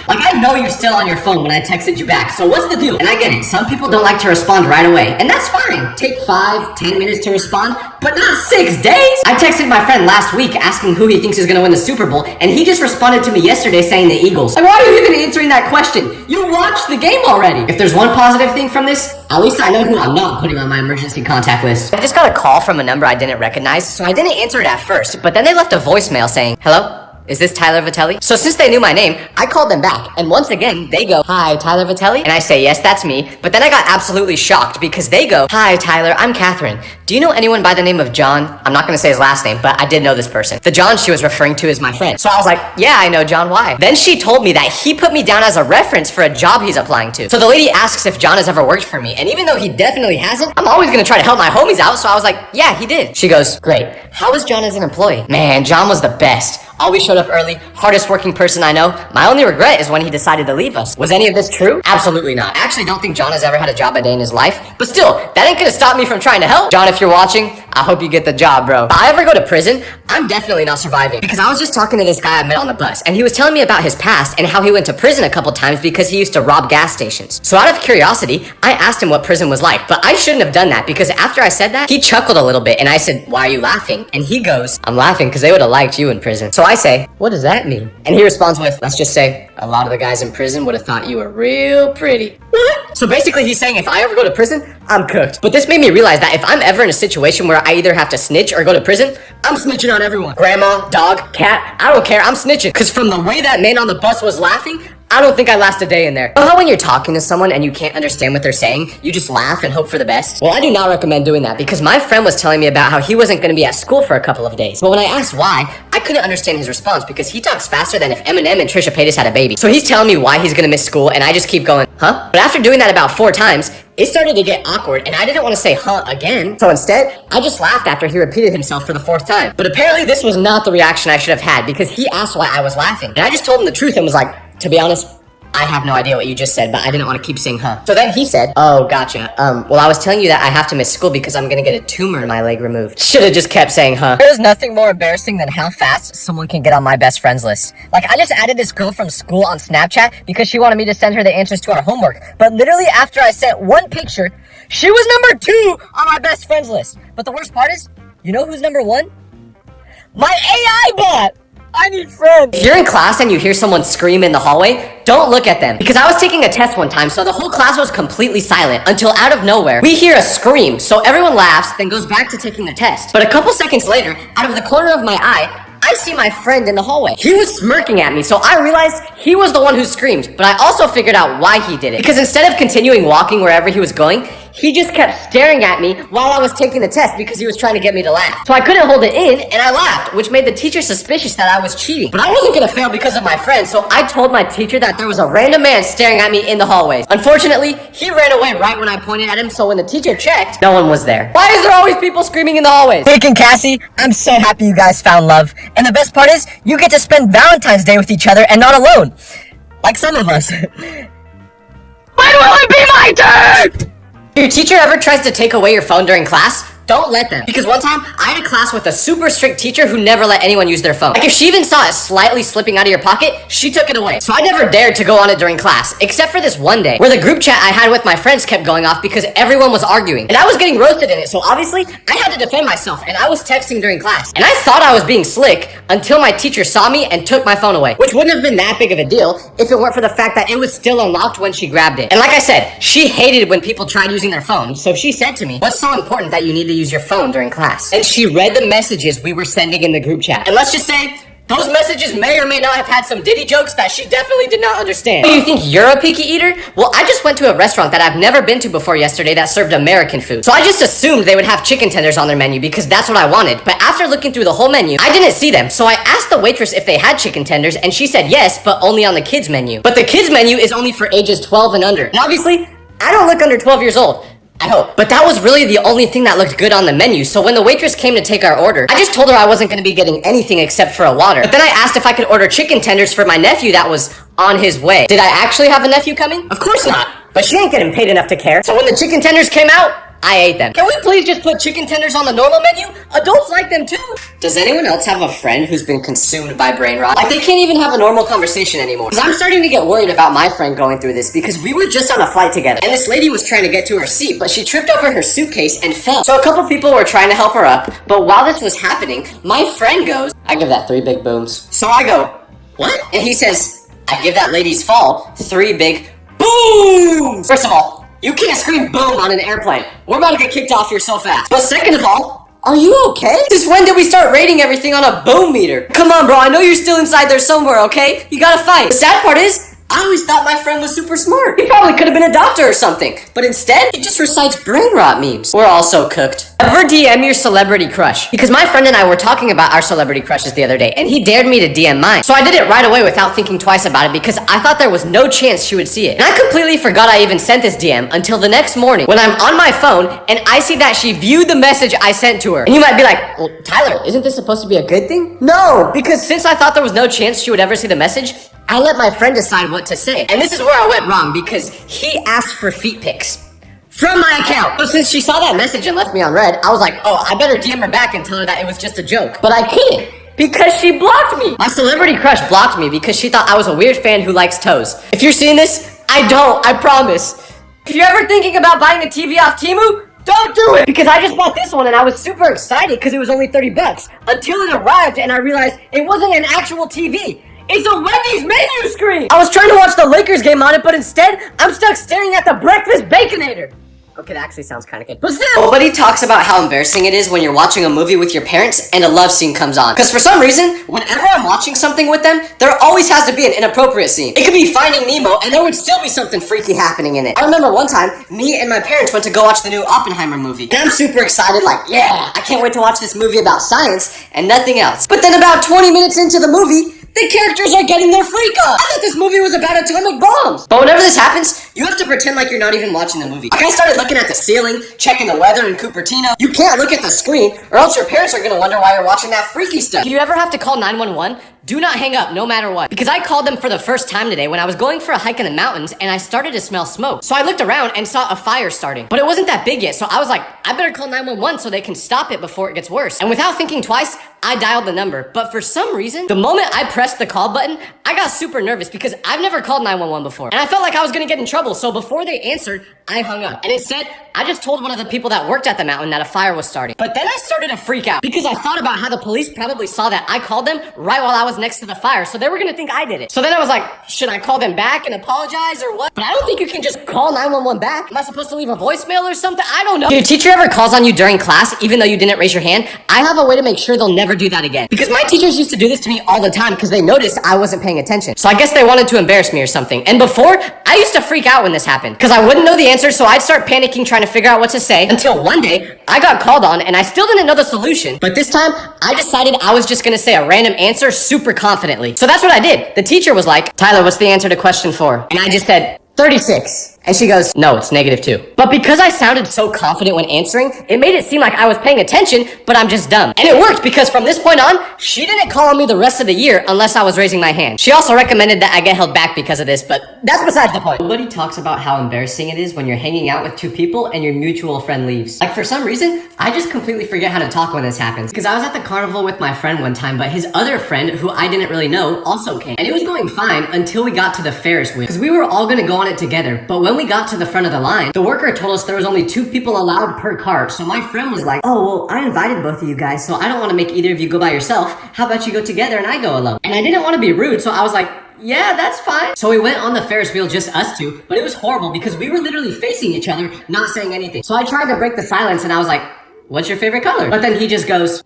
Like, I know you're still on your phone when I texted you back, so what's the deal? And I get it, some people don't like to respond right away, and that's fine. Take 5-10 minutes to respond, but not 6 days! I texted my friend last week asking who he thinks is gonna win the Super Bowl, and he just responded to me yesterday saying the Eagles. Like, why are you even answering that question? You watched the game already! If there's one positive thing from this, at least I know who I'm not putting on my emergency contact list. I just got a call from a number I didn't recognize, so I didn't answer it at first, but then they left a voicemail saying, hello? Is this Tyler Vitelli? So since they knew my name, I called them back. And once again, they go, hi, Tyler Vitelli? And I say, yes, that's me. But then I got absolutely shocked because they go, hi, Tyler, I'm Catherine. Do you know anyone by the name of John? I'm not gonna say his last name, but I did know this person. The John she was referring to is my friend. So I was like, yeah, I know John, why? Then she told me that he put me down as a reference for a job he's applying to. So the lady asks if John has ever worked for me. And even though he definitely hasn't, I'm always gonna try to help my homies out. So I was like, yeah, he did. She goes, great. How was John as an employee? Man, John was the best. Always showed up up early, hardest working person I know. My only regret is when he decided to leave us. Was any of this true? Absolutely not. I actually don't think John has ever had a job a day in his life, but still, that ain't gonna stop me from trying to help. John, if you're watching, I hope you get the job, bro. If I ever go to prison, I'm definitely not surviving, because I was just talking to this guy I met on the bus, and he was telling me about his past and how he went to prison a couple times because he used to rob gas stations. So out of curiosity, I asked him what prison was like, but I shouldn't have done that, because after I said that, he chuckled a little bit, and I said, "Why are you laughing?" And he goes, "I'm laughing because they would have liked you in prison." So I say, "What does that mean?" And he responds with, "Let's just say, a lot of the guys in prison would have thought you were real pretty." What? So basically he's saying if I ever go to prison, I'm cooked. But this made me realize that if I'm ever in a situation where I either have to snitch or go to prison, I'm snitching on everyone. Grandma, dog, cat, I don't care, I'm snitching. Cause from the way that man on the bus was laughing, I don't think I last a day in there. You know how when you're talking to someone and you can't understand what they're saying, you just laugh and hope for the best? Well, I do not recommend doing that, because my friend was telling me about how he wasn't gonna be at school for a couple of days. But when I asked why, I couldn't understand his response, because he talks faster than if Eminem and Trisha Paytas had a baby. So he's telling me why he's gonna miss school, and I just keep going, huh? But after doing that about 4 times, it started to get awkward, and I didn't want to say huh again. So instead, I just laughed after he repeated himself for the 4th time. But apparently this was not the reaction I should have had, because he asked why I was laughing. And I just told him the truth and was like, to be honest, I have no idea what you just said, but I didn't want to keep saying huh. So then he said, "Oh, gotcha. Well, I was telling you that I have to miss school because I'm gonna get a tumor in my leg removed." Should've just kept saying huh. There's nothing more embarrassing than how fast someone can get on my best friends list. Like, I just added this girl from school on Snapchat because she wanted me to send her the answers to our homework. But literally after I sent one picture, she was number 2 on my best friends list. But the worst part is, you know who's number 1? My AI bot! I need friends. If you're in class and you hear someone scream in the hallway, don't look at them. Because I was taking a test one time, so the whole class was completely silent until out of nowhere, we hear a scream. So everyone laughs, then goes back to taking the test. But a couple seconds later, out of the corner of my eye, I see my friend in the hallway. He was smirking at me, so I realized he was the one who screamed. But I also figured out why he did it. Because instead of continuing walking wherever he was going, he just kept staring at me while I was taking the test because he was trying to get me to laugh. So I couldn't hold it in, and I laughed, which made the teacher suspicious that I was cheating. But I wasn't gonna fail because of my friend, so I told my teacher that there was a random man staring at me in the hallways. Unfortunately, he ran away right when I pointed at him, so when the teacher checked, no one was there. Why is there always people screaming in the hallways? Nick and Cassie, I'm so happy you guys found love. And the best part is, you get to spend Valentine's Day with each other and not alone. Like some of us. When will it be my turn? If your teacher ever tries to take away your phone during class, don't let them. Because one time, I had a class with a super strict teacher who never let anyone use their phone. Like, if she even saw it slightly slipping out of your pocket, she took it away. So I never dared to go on it during class, except for this one day, where the group chat I had with my friends kept going off because everyone was arguing. And I was getting roasted in it, so obviously, I had to defend myself, and I was texting during class. And I thought I was being slick until my teacher saw me and took my phone away. Which wouldn't have been that big of a deal if it weren't for the fact that it was still unlocked when she grabbed it. And like I said, she hated when people tried using their phones, so she said to me, "What's so important that you need to use your phone during class?" And she read the messages we were sending in the group chat. And let's just say, those messages may or may not have had some Diddy jokes that she definitely did not understand. Do you think you're a picky eater? Well, I just went to a restaurant that I've never been to before yesterday that served American food. So I just assumed they would have chicken tenders on their menu because that's what I wanted. But after looking through the whole menu, I didn't see them. So I asked the waitress if they had chicken tenders, and she said yes, but only on the kids menu. But the kids menu is only for ages 12 and under. And obviously, I don't look under 12 years old. I hope. But that was really the only thing that looked good on the menu, so when the waitress came to take our order, I just told her I wasn't going to be getting anything except for a water. But then I asked if I could order chicken tenders for my nephew that was on his way. Did I actually have a nephew coming? Of course not. But she ain't getting paid enough to care. So when the chicken tenders came out, I ate them. Can we please just put chicken tenders on the normal menu? Adults like them too. Does anyone else have a friend who's been consumed by brain rot? Like, they can't even have a normal conversation anymore. Because I'm starting to get worried about my friend going through this, because we were just on a flight together, and this lady was trying to get to her seat, but she tripped over her suitcase and fell. So a couple people were trying to help her up, but while this was happening, my friend goes, I give that 3 big booms. So I go, what? And he says, I give that lady's fall 3 big booms. First of all, you can't scream boom on an airplane. We're about to get kicked off here so fast. But second of all, are you okay? Since when did we start rating everything on a boom meter? Come on, bro, I know you're still inside there somewhere, okay? You gotta fight. The sad part is, I always thought my friend was super smart. He probably could have been a doctor or something. But instead, he just recites brain rot memes. We're all so cooked. Never DM your celebrity crush. Because my friend and I were talking about our celebrity crushes the other day, and he dared me to DM mine. So I did it right away without thinking twice about it because I thought there was no chance she would see it. And I completely forgot I even sent this DM until the next morning when I'm on my phone and I see that she viewed the message I sent to her. And you might be like, well, Tyler, isn't this supposed to be a good thing? No, because since I thought there was no chance she would ever see the message, I let my friend decide what to say. And this is where I went wrong because he asked for feet pics from my account. So since she saw that message and left me on red, I was like, oh, I better DM her back and tell her that it was just a joke. But I couldn't because she blocked me. My celebrity crush blocked me because she thought I was a weird fan who likes toes. If you're seeing this, I don't, I promise. If you're ever thinking about buying a TV off Temu, don't do it! Because I just bought this one and I was super excited because it was only 30 bucks. Until it arrived and I realized it wasn't an actual TV. It's a Wendy's menu screen! I was trying to watch the Lakers game on it, but instead, I'm stuck staring at the breakfast Baconator. Okay, that actually sounds kind of good. But still! Nobody talks about how embarrassing it is when you're watching a movie with your parents and a love scene comes on. Because for some reason, whenever I'm watching something with them, there always has to be an inappropriate scene. It could be Finding Nemo, and there would still be something freaky happening in it. I remember one time, me and my parents went to go watch the new Oppenheimer movie. And I'm super excited, like, yeah, I can't wait to watch this movie about science and nothing else. But then about 20 minutes into the movie, the characters are getting their freak on. I thought this movie was about atomic bombs. But whenever this happens, you have to pretend like you're not even watching the movie. Like I started looking at the ceiling, checking the weather in Cupertino. You can't look at the screen, or else your parents are gonna wonder why you're watching that freaky stuff. If you ever have to call 911, do not hang up no matter what. Because I called them for the first time today when I was going for a hike in the mountains and I started to smell smoke. So I looked around and saw a fire starting. But it wasn't that big yet, so I was like, I better call 911 so they can stop it before it gets worse. And without thinking twice, I dialed the number. But for some reason, the moment I pressed the call button, I got super nervous because I've never called 911 before. And I felt like I was gonna get in trouble, so before they answered, I hung up. And instead, I just told one of the people that worked at the mountain that a fire was starting. But then I started to freak out because I thought about how the police probably saw that I called them right while I was next to the fire, so they were gonna think I did it. So then I was like, should I call them back and apologize or what? But I don't think you can just call 911 back. Am I supposed to leave a voicemail or something? I don't know. If your teacher ever calls on you during class, even though you didn't raise your hand, I have a way to make sure they'll never do that again. Because my teachers used to do this to me all the time because they noticed I wasn't paying attention. So I guess they wanted to embarrass me or something. And before, I used to freak out when this happened because I wouldn't know the answer, so I'd start panicking trying to figure out what to say until one day I got called on and I still didn't know the solution. But this time, I decided I was just gonna say a random answer super confidently. So that's what I did. The teacher was like, Tyler, what's the answer to question 4? And I just said, 36. And she goes, no, it's -2. But because I sounded so confident when answering, it made it seem like I was paying attention, but I'm just dumb. And it worked because from this point on, she didn't call on me the rest of the year unless I was raising my hand. She also recommended that I get held back because of this, but that's besides the point. Nobody talks about how embarrassing it is when you're hanging out with 2 people and your mutual friend leaves. Like for some reason, I just completely forget how to talk when this happens. Because I was at the carnival with my friend one time, but his other friend, who I didn't really know, also came. And it was going fine until we got to the Ferris wheel. Because we were all gonna go on it together, but when we got to the front of the line, the worker told us there was only 2 people allowed per cart. So my friend was like, oh, well, I invited both of you guys, so I don't want to make either of you go by yourself. How about you go together and I go alone? And I didn't want to be rude, so I was like, yeah, that's fine. So we went on the Ferris wheel, just us 2, but it was horrible because we were literally facing each other, not saying anything. So I tried to break the silence and I was like, what's your favorite color? But then he just goes,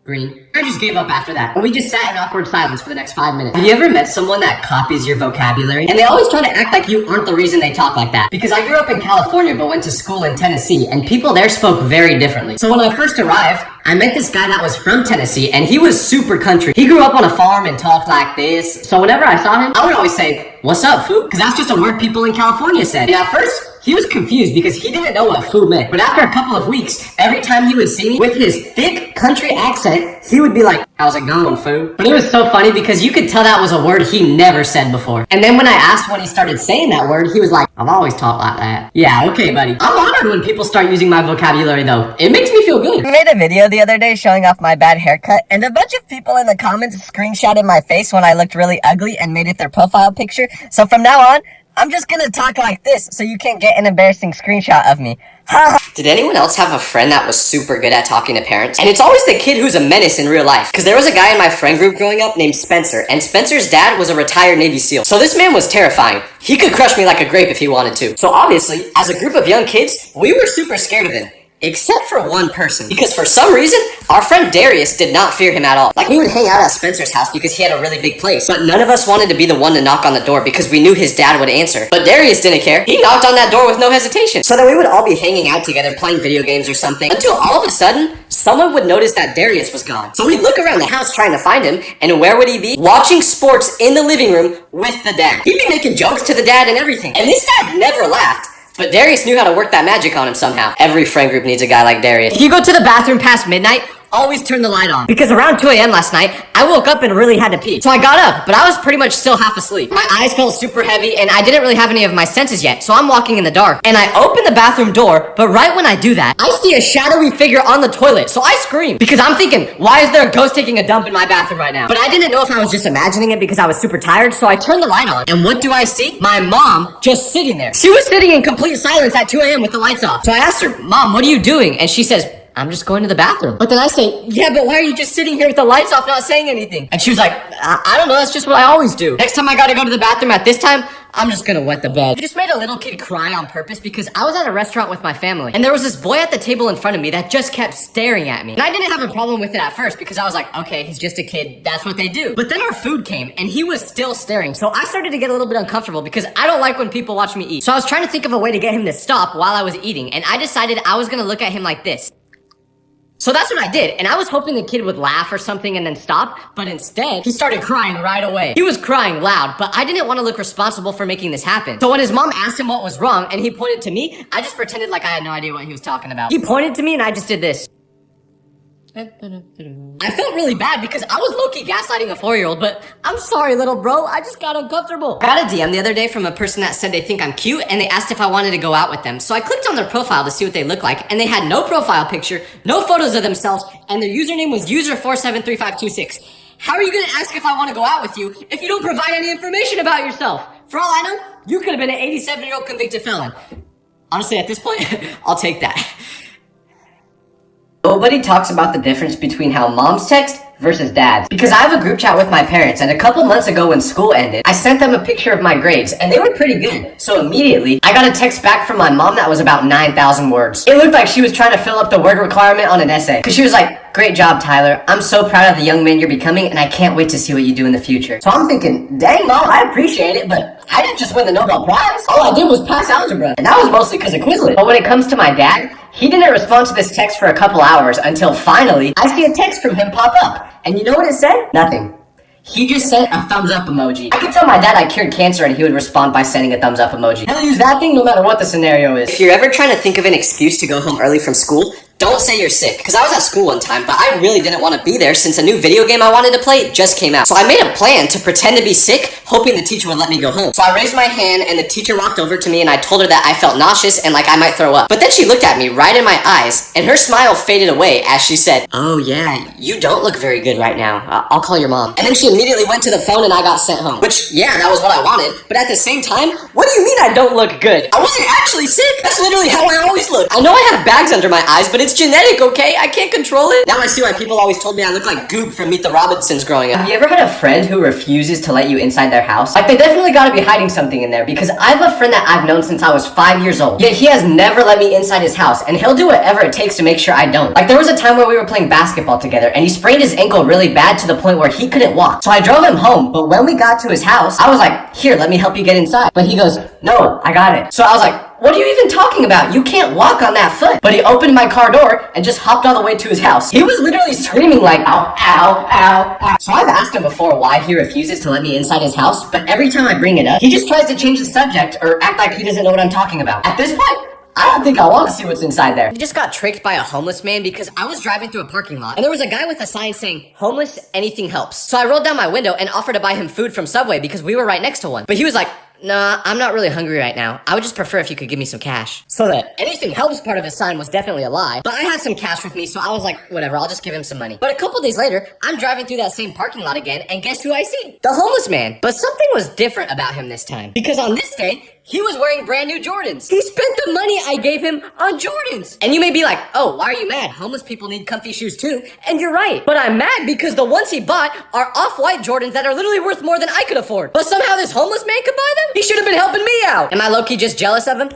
green. I just gave up after that. And we just sat in awkward silence for the next 5 minutes. Have you ever met someone that copies your vocabulary? And they always try to act like you aren't the reason they talk like that. Because I grew up in California but went to school in Tennessee, and people there spoke very differently. So when I first arrived, I met this guy that was from Tennessee, and he was super country. He grew up on a farm and talked like this. So whenever I saw him, I would always say, what's up, foo? Because that's just a word people in California said. And at first, he was confused because he didn't know what foo meant. But after a couple of weeks, every time he would see me with his thick country accent, he would be like, how's it going, foo? But it was so funny because you could tell that was a word he never said before. And then when I asked when he started saying that word, he was like, I've always talked like that. Yeah, okay, buddy. I'm honored when people start using my vocabulary, though. It makes me feel good. I made a video the other day showing off my bad haircut, and a bunch of people in the comments screenshotted my face when I looked really ugly and made it their profile picture. So from now on, I'm just gonna talk like this so you can't get an embarrassing screenshot of me. Did anyone else have a friend that was super good at talking to parents? And it's always the kid who's a menace in real life. Because there was a guy in my friend group growing up named Spencer, and Spencer's dad was a retired Navy SEAL. So this man was terrifying. He could crush me like a grape if he wanted to. So obviously, as a group of young kids, we were super scared of him. Except for one person. Because for some reason, our friend Darius did not fear him at all. Like, we would hang out at Spencer's house because he had a really big place. But none of us wanted to be the one to knock on the door because we knew his dad would answer. But Darius didn't care. He knocked on that door with no hesitation. So then we would all be hanging out together playing video games or something. Until all of a sudden, someone would notice that Darius was gone. So we'd look around the house trying to find him. And where would he be? Watching sports in the living room with the dad. He'd be making jokes to the dad and everything. And this dad never laughed. But Darius knew how to work that magic on him somehow. Every friend group needs a guy like Darius. If you go to the bathroom past midnight, always turn the light on. Because around 2 a.m. last night, I woke up and really had to pee. So I got up, but I was pretty much still half asleep. My eyes felt super heavy, and I didn't really have any of my senses yet, so I'm walking in the dark. And I open the bathroom door, but right when I do that, I see a shadowy figure on the toilet. So I scream, because I'm thinking, why is there a ghost taking a dump in my bathroom right now? But I didn't know if I was just imagining it because I was super tired, so I turned the light on. And what do I see? My mom just sitting there. She was sitting in complete silence at 2 a.m. with the lights off. So I asked her, Mom, what are you doing? And she says, I'm just going to the bathroom. But then I say, yeah, but why are you just sitting here with the lights off not saying anything? And she was like, I don't know, that's just what I always do. Next time I gotta go to the bathroom at this time, I'm just gonna wet the bed. I just made a little kid cry on purpose because I was at a restaurant with my family. And there was this boy at the table in front of me that just kept staring at me. And I didn't have a problem with it at first because I was like, okay, he's just a kid, that's what they do. But then our food came and he was still staring. So I started to get a little bit uncomfortable because I don't like when people watch me eat. So I was trying to think of a way to get him to stop while I was eating. And I decided I was gonna look at him like this. So that's what I did, and I was hoping the kid would laugh or something and then stop, but instead, he started crying right away. He was crying loud, but I didn't want to look responsible for making this happen. So when his mom asked him what was wrong, and he pointed to me, I just pretended like I had no idea what he was talking about. He pointed to me, and I just did this. I felt really bad because I was low-key gaslighting a 4-year-old, but I'm sorry, little bro, I just got uncomfortable. I got a DM the other day from a person that said they think I'm cute, and they asked if I wanted to go out with them. So I clicked on their profile to see what they look like, and they had no profile picture, no photos of themselves, and their username was user473526. How are you gonna ask if I want to go out with you if you don't provide any information about yourself? For all I know, you could have been an 87-year-old convicted felon. Honestly, at this point, I'll take that. Nobody talks about the difference between how moms text versus dads. Because I have a group chat with my parents, and a couple months ago when school ended, I sent them a picture of my grades, and they were pretty good. So immediately, I got a text back from my mom that was about 9,000 words. It looked like she was trying to fill up the word requirement on an essay. Because she was like, great job, Tyler. I'm so proud of the young man you're becoming, and I can't wait to see what you do in the future. So I'm thinking, dang, Mom, I appreciate it, but I didn't just win the Nobel Prize. All I did was pass algebra. And that was mostly because of Quizlet. But when it comes to my dad, he didn't respond to this text for a couple hours until finally, I see a text from him pop up. And you know what it said? Nothing. He just sent a thumbs up emoji. I could tell my dad I cured cancer and he would respond by sending a thumbs up emoji. He'll use that thing no matter what the scenario is. If you're ever trying to think of an excuse to go home early from school, don't say you're sick. Because I was at school one time, but I really didn't want to be there since a new video game I wanted to play just came out. So I made a plan to pretend to be sick, hoping the teacher would let me go home. So I raised my hand and the teacher walked over to me and I told her that I felt nauseous and like I might throw up. But then she looked at me right in my eyes and her smile faded away as she said, oh yeah, you don't look very good right now. I'll call your mom. And then she immediately went to the phone and I got sent home. Which, yeah, that was what I wanted. But at the same time, what do you mean I don't look good? I wasn't actually sick. That's literally how I always look. I know I have bags under my eyes, but it's genetic, okay? I can't control it. Now I see why people always told me I look like Goop from Meet the Robinsons growing up. Have you ever had a friend who refuses to let you inside their house? Like, they definitely gotta be hiding something in there, because I have a friend that I've known since I was 5 years old. Yet he has never let me inside his house, and he'll do whatever it takes to make sure I don't. Like, there was a time where we were playing basketball together, and he sprained his ankle really bad to the point where he couldn't walk. So I drove him home, but when we got to his house, I was like, here, let me help you get inside. But he goes, no, I got it. So I was like, what are you even talking about? You can't walk on that foot. But he opened my car door and just hopped all the way to his house. He was literally screaming like, ow, ow, ow, ow. So I've asked him before why he refuses to let me inside his house, but every time I bring it up, he just tries to change the subject or act like he doesn't know what I'm talking about. At this point, I don't think I want to see what's inside there. I just got tricked by a homeless man because I was driving through a parking lot and there was a guy with a sign saying, homeless, anything helps. So I rolled down my window and offered to buy him food from Subway because we were right next to one. But he was like, nah, I'm not really hungry right now. I would just prefer if you could give me some cash. So that anything helps part of his sign was definitely a lie. But I had some cash with me, so I was like, whatever, I'll just give him some money. But a couple days later, I'm driving through that same parking lot again, and guess who I see? The homeless man. But something was different about him this time. Because on this day, he was wearing brand new Jordans. He spent the money I gave him on Jordans. And you may be like, oh, why are you mad? Homeless people need comfy shoes too. And you're right. But I'm mad because the ones he bought are off-white Jordans that are literally worth more than I could afford. But somehow this homeless man could buy them? He should have been helping me out. Am I low-key just jealous of him?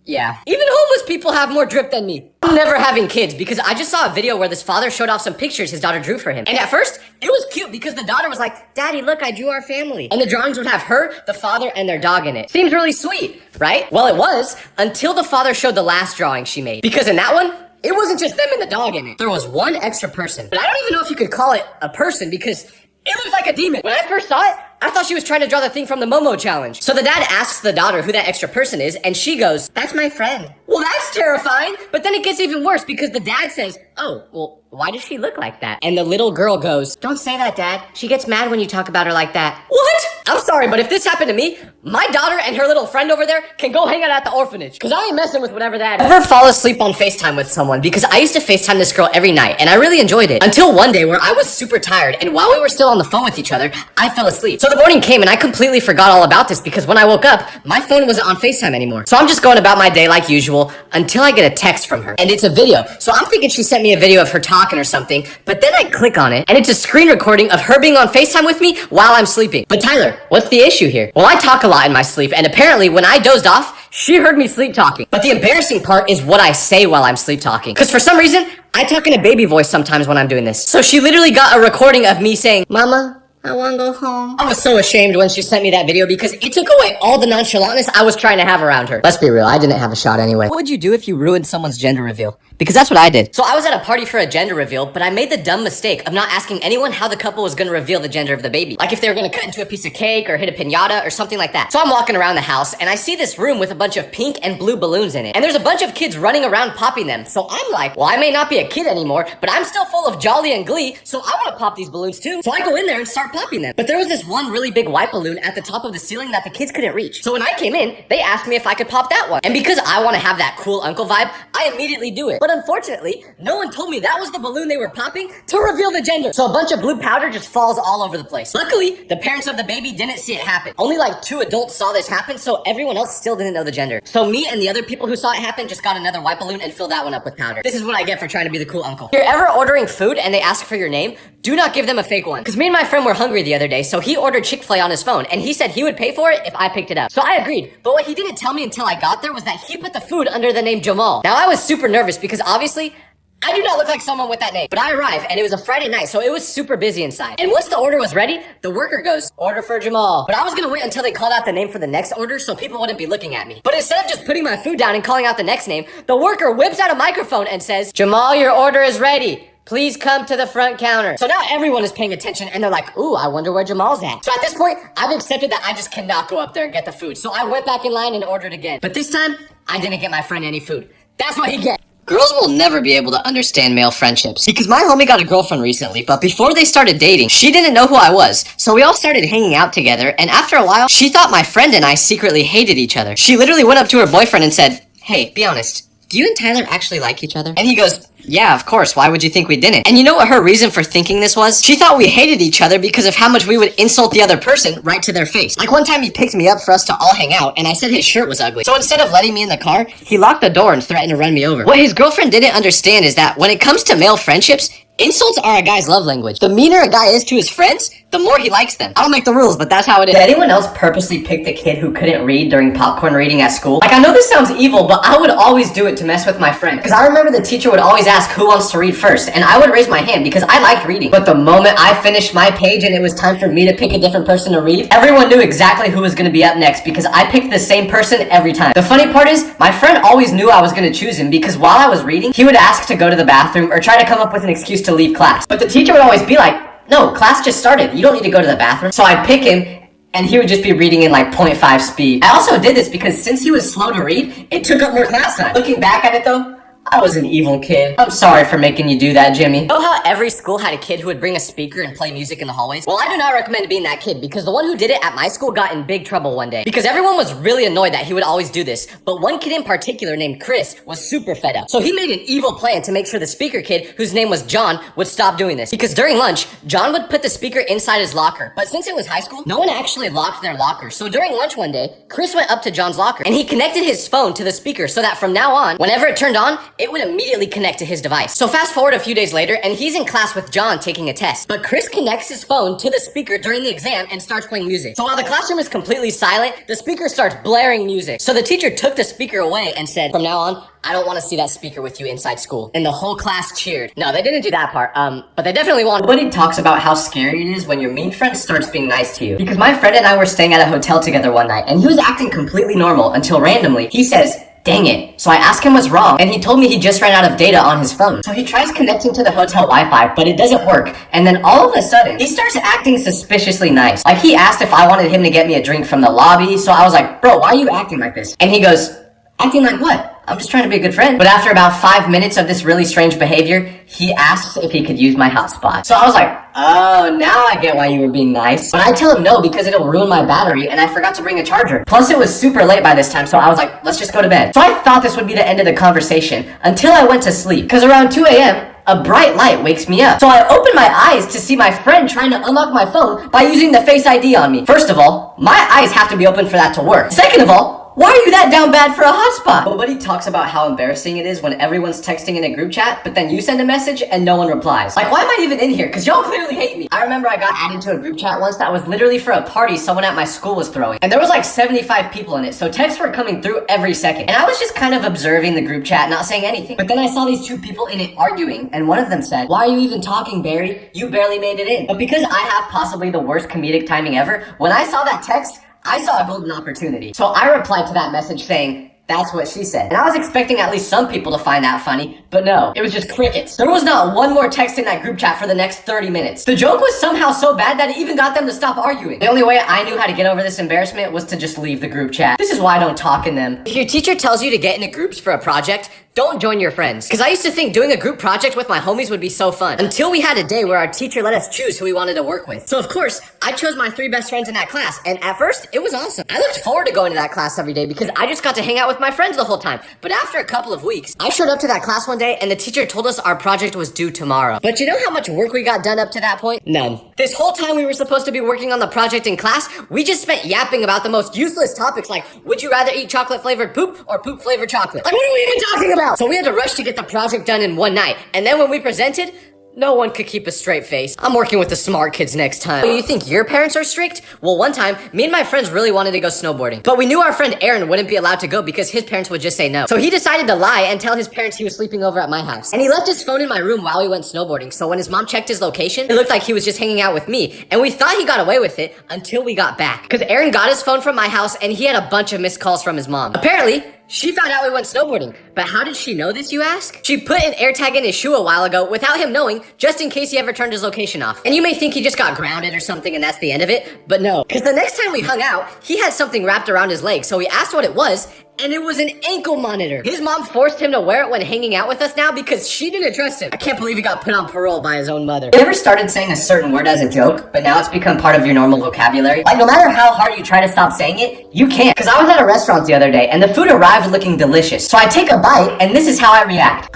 Yeah. Even homeless people have more drip than me. I'm never having kids because I just saw a video where this father showed off some pictures his daughter drew for him. And at first, it was cute because the daughter was like, Daddy, look, I drew our family. And the drawings would have her, the father, and their dog in it. Seems really sweet, right? Well, it was until the father showed the last drawing she made. Because in that one, it wasn't just them and the dog in it. There was one extra person. But I don't even know if you could call it a person because it looked like a demon. When I first saw it, I thought she was trying to draw the thing from the Momo challenge. So the dad asks the daughter who that extra person is, and she goes, that's my friend. Well, that's terrifying. But then it gets even worse because the dad says, oh, well, why does she look like that? And the little girl goes, don't say that, Dad. She gets mad when you talk about her like that. What? I'm sorry, but if this happened to me, my daughter and her little friend over there can go hang out at the orphanage. Because I ain't messing with whatever that is. Never fall asleep on FaceTime with someone because I used to FaceTime this girl every night and I really enjoyed it. Until one day where I was super tired and while we were still on the phone with each other, I fell asleep. So the morning came and I completely forgot all about this because when I woke up, my phone wasn't on FaceTime anymore. So I'm just going about my day like usual until I get a text from her. And it's a video. So I'm thinking she sent me a video of her talking or something, but then I click on it and it's a screen recording of her being on FaceTime with me while I'm sleeping. But Tyler, what's the issue here? Well, I talk a lot in my sleep and apparently when I dozed off, she heard me sleep talking. But the embarrassing part is what I say while I'm sleep talking. Because for some reason, I talk in a baby voice sometimes when I'm doing this. So she literally got a recording of me saying, Mama, I wanna go home. I was so ashamed when she sent me that video because it took away all the nonchalantness I was trying to have around her. Let's be real, I didn't have a shot anyway. What would you do if you ruined someone's gender reveal? Because that's what I did. So I was at a party for a gender reveal, but I made the dumb mistake of not asking anyone how the couple was gonna reveal the gender of the baby. Like if they were gonna cut into a piece of cake or hit a piñata or something like that. So I'm walking around the house and I see this room with a bunch of pink and blue balloons in it. And there's a bunch of kids running around popping them. So I'm like, well, I may not be a kid anymore, but I'm still full of jolly and glee, so I wanna pop these balloons too. So I go in there and start popping them. But there was this one really big white balloon at the top of the ceiling that the kids couldn't reach. So when I came in, they asked me if I could pop that one. And because I wanna have that cool uncle vibe, I immediately do it. But unfortunately, no one told me that was the balloon they were popping to reveal the gender. So a bunch of blue powder just falls all over the place. Luckily, the parents of the baby didn't see it happen. Only like 2 adults saw this happen, so everyone else still didn't know the gender. So me and the other people who saw it happen just got another white balloon and filled that one up with powder. This is what I get for trying to be the cool uncle. If you're ever ordering food and they ask for your name, do not give them a fake one. Because me and my friend were hungry the other day, so he ordered Chick-fil-A on his phone, and he said he would pay for it if I picked it up. So I agreed, but what he didn't tell me until I got there was that he put the food under the name Jamal. Now I was super nervous because obviously, I do not look like someone with that name. But I arrived, and it was a Friday night, so it was super busy inside. And once the order was ready, the worker goes, order for Jamal. But I was gonna wait until they called out the name for the next order so people wouldn't be looking at me. But instead of just putting my food down and calling out the next name, the worker whips out a microphone and says, Jamal, your order is ready. Please come to the front counter. So now everyone is paying attention and they're like, ooh, I wonder where Jamal's at. So at this point, I've accepted that I just cannot go up there and get the food. So I went back in line and ordered again. But this time, I didn't get my friend any food. That's what he gets. Girls will never be able to understand male friendships. Because my homie got a girlfriend recently, but before they started dating, she didn't know who I was. So we all started hanging out together, and after a while, she thought my friend and I secretly hated each other. She literally went up to her boyfriend and said, hey, be honest, do you and Tyler actually like each other? And he goes, yeah, of course, why would you think we didn't? And you know what her reason for thinking this was? She thought we hated each other because of how much we would insult the other person right to their face. Like one time he picked me up for us to all hang out, and I said his shirt was ugly. So instead of letting me in the car, he locked the door and threatened to run me over. What his girlfriend didn't understand is that when it comes to male friendships, insults are a guy's love language. The meaner a guy is to his friends, the more he likes them. I don't make the rules, but that's how it is. Did anyone else purposely pick the kid who couldn't read during popcorn reading at school? Like, I know this sounds evil, but I would always do it to mess with my friend. Because I remember the teacher would always ask who wants to read first, and I would raise my hand because I liked reading. But the moment I finished my page and it was time for me to pick a different person to read, everyone knew exactly who was going to be up next because I picked the same person every time. The funny part is, my friend always knew I was going to choose him because while I was reading, he would ask to go to the bathroom or try to come up with an excuse to leave class. But the teacher would always be like, no, class just started. You don't need to go to the bathroom. So I'd pick him, and he would just be reading in like 0.5 speed. I also did this because since he was slow to read, it took up more class time. Looking back at it though, I was an evil kid. I'm sorry for making you do that, Jimmy. You know how every school had a kid who would bring a speaker and play music in the hallways? Well, I do not recommend being that kid because the one who did it at my school got in big trouble one day. Because everyone was really annoyed that he would always do this. But one kid in particular named Chris was super fed up. So he made an evil plan to make sure the speaker kid, whose name was John, would stop doing this. Because during lunch, John would put the speaker inside his locker. But since it was high school, no one actually locked their locker. So during lunch one day, Chris went up to John's locker and he connected his phone to the speaker so that from now on, whenever it turned on, it would immediately connect to his device. So fast forward a few days later, and he's in class with John taking a test. But Chris connects his phone to the speaker during the exam and starts playing music. So while the classroom is completely silent, the speaker starts blaring music. So the teacher took the speaker away and said, from now on, I don't want to see that speaker with you inside school. And the whole class cheered. No, they didn't do that part, but they definitely wanted. Nobody talks about how scary it is when your mean friend starts being nice to you. Because my friend and I were staying at a hotel together one night, and he was acting completely normal until randomly he says, "Dang it." So I asked him what's wrong, and he told me he just ran out of data on his phone. So he tries connecting to the hotel Wi-Fi, but it doesn't work. And then all of a sudden, he starts acting suspiciously nice. Like he asked if I wanted him to get me a drink from the lobby, so I was like, "Bro, why are you acting like this?" And he goes, "Acting like what? I'm just trying to be a good friend." But after about 5 minutes of this really strange behavior, he asks if he could use my hotspot. So I was like, oh, now I get why you were being nice. But I tell him no because it'll ruin my battery, and I forgot to bring a charger. Plus it was super late by this time, so I was like, let's just go to bed. So I thought this would be the end of the conversation until I went to sleep. Because around 2 a.m., a bright light wakes me up. So I open my eyes to see my friend trying to unlock my phone by using the Face ID on me. First of all, my eyes have to be open for that to work. Second of all, why are you that down bad for a hotspot? Nobody talks about how embarrassing it is when everyone's texting in a group chat, but then you send a message and no one replies. Like, why am I even in here? Because y'all clearly hate me. I remember I got added to a group chat once that was literally for a party someone at my school was throwing. And there was like 75 people in it, so texts were coming through every second. And I was just kind of observing the group chat, not saying anything. But then I saw these two people in it arguing, and one of them said, "Why are you even talking, Barry? You barely made it in." But because I have possibly the worst comedic timing ever, when I saw that text, I saw a golden opportunity. So I replied to that message saying, "That's what she said." And I was expecting at least some people to find that funny, but no, it was just crickets. There was not one more text in that group chat for the next 30 minutes. The joke was somehow so bad that it even got them to stop arguing. The only way I knew how to get over this embarrassment was to just leave the group chat. This is why I don't talk in them. If your teacher tells you to get into groups for a project, don't join your friends. Because I used to think doing a group project with my homies would be so fun. Until we had a day where our teacher let us choose who we wanted to work with. So of course, I chose my 3 best friends in that class. And at first, it was awesome. I looked forward to going to that class every day because I just got to hang out with my friends the whole time. But after a couple of weeks, I showed up to that class one day and the teacher told us our project was due tomorrow. But you know how much work we got done up to that point? None. This whole time we were supposed to be working on the project in class, we just spent yapping about the most useless topics like, would you rather eat chocolate flavored poop or poop flavored chocolate? Like, what are we even talking about? So we had to rush to get the project done in one night. And then when we presented, no one could keep a straight face. I'm working with the smart kids next time. You think your parents are strict? Well, one time, me and my friends really wanted to go snowboarding. But we knew our friend Aaron wouldn't be allowed to go because his parents would just say no. So he decided to lie and tell his parents he was sleeping over at my house. And he left his phone in my room while we went snowboarding. So when his mom checked his location, it looked like he was just hanging out with me. And we thought he got away with it until we got back. Because Aaron got his phone from my house and he had a bunch of missed calls from his mom. Apparently, she found out we went snowboarding. But how did she know this, you ask? She put an AirTag in his shoe a while ago without him knowing, just in case he ever turned his location off. And you may think he just got grounded or something and that's the end of it, but no. Because the next time we hung out, he had something wrapped around his leg, so we asked what it was, and it was an ankle monitor. His mom forced him to wear it when hanging out with us now because she didn't trust him. I can't believe he got put on parole by his own mother. You ever started saying a certain word as a joke, but now it's become part of your normal vocabulary? Like, no matter how hard you try to stop saying it, you can't. Because I was at a restaurant the other day, and the food arrived looking delicious. So I take a bite, and this is how I react.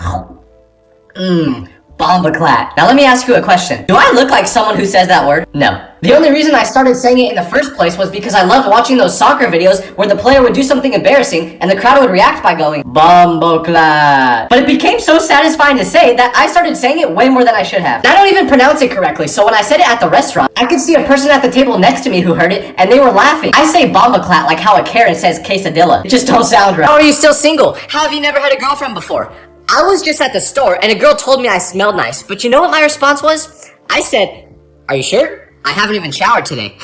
Bombaclat. Now let me ask you a question. Do I look like someone who says that word? No. The only reason I started saying it in the first place was because I loved watching those soccer videos where the player would do something embarrassing and the crowd would react by going, Bombaclat. But it became so satisfying to say that I started saying it way more than I should have. And I don't even pronounce it correctly, so when I said it at the restaurant, I could see a person at the table next to me who heard it and they were laughing. I say Bombaclat like how a Karen says quesadilla. It just don't sound right. How are you still single? How have you never had a girlfriend before? I was just at the store and a girl told me I smelled nice, but you know what my response was? I said, "Are you sure? I haven't even showered today."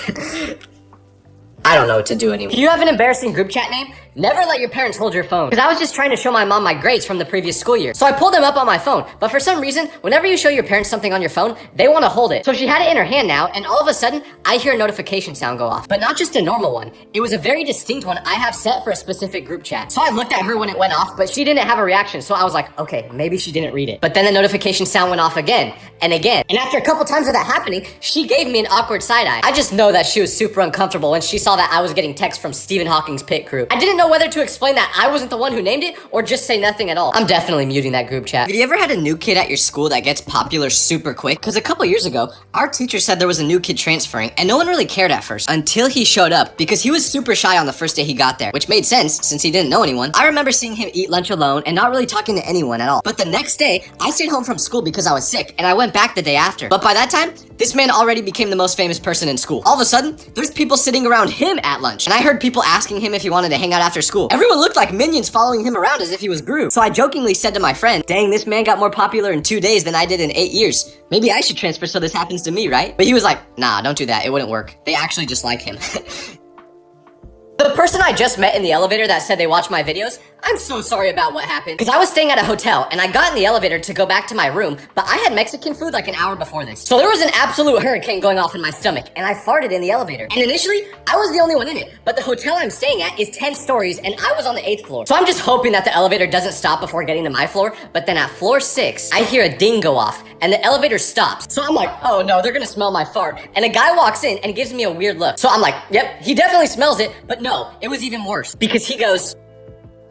I don't know what to do anymore. If you have an embarrassing group chat name, never let your parents hold your phone. Because I was just trying to show my mom my grades from the previous school year. So I pulled them up on my phone. But for some reason, whenever you show your parents something on your phone, they want to hold it. So she had it in her hand now, and all of a sudden, I hear a notification sound go off. But not just a normal one. It was a very distinct one I have set for a specific group chat. So I looked at her when it went off, but she didn't have a reaction. So I was like, okay, maybe she didn't read it. But then the notification sound went off again and again. And after a couple times of that happening, she gave me an awkward side eye. I just know that she was super uncomfortable when she saw that I was getting texts from Stephen Hawking's pit crew. I didn't know know whether to explain that I wasn't the one who named it or just say nothing at all. I'm definitely muting that group chat. Have you ever had a new kid at your school that gets popular super quick? Because a couple years ago, our teacher said there was a new kid transferring, and no one really cared at first until he showed up because he was super shy on the first day he got there, which made sense since he didn't know anyone. I remember seeing him eat lunch alone and not really talking to anyone at all. But the next day, I stayed home from school because I was sick, and I went back the day after. But by that time, this man already became the most famous person in school. All of a sudden, there's people sitting around him at lunch, and I heard people asking him if he wanted to hang out after school. Everyone looked like minions following him around as if he was Gru. So I jokingly said to my friend, dang, this man got more popular in 2 days than I did in 8 years. Maybe I should transfer so this happens to me, right? But he was like, nah, don't do that. It wouldn't work. They actually just like him. The person I just met in the elevator that said they watch my videos, I'm so sorry about what happened. Because I was staying at a hotel, and I got in the elevator to go back to my room, but I had Mexican food like an hour before this. So there was an absolute hurricane going off in my stomach, and I farted in the elevator. And initially, I was the only one in it, but the hotel I'm staying at is 10 stories, and I was on the 8th floor. So I'm just hoping that the elevator doesn't stop before getting to my floor, but then at floor 6, I hear a ding go off, and the elevator stops. So I'm like, oh no, they're gonna smell my fart. And a guy walks in and gives me a weird look. So I'm like, yep, he definitely smells it, but no, it was even worse. Because he goes,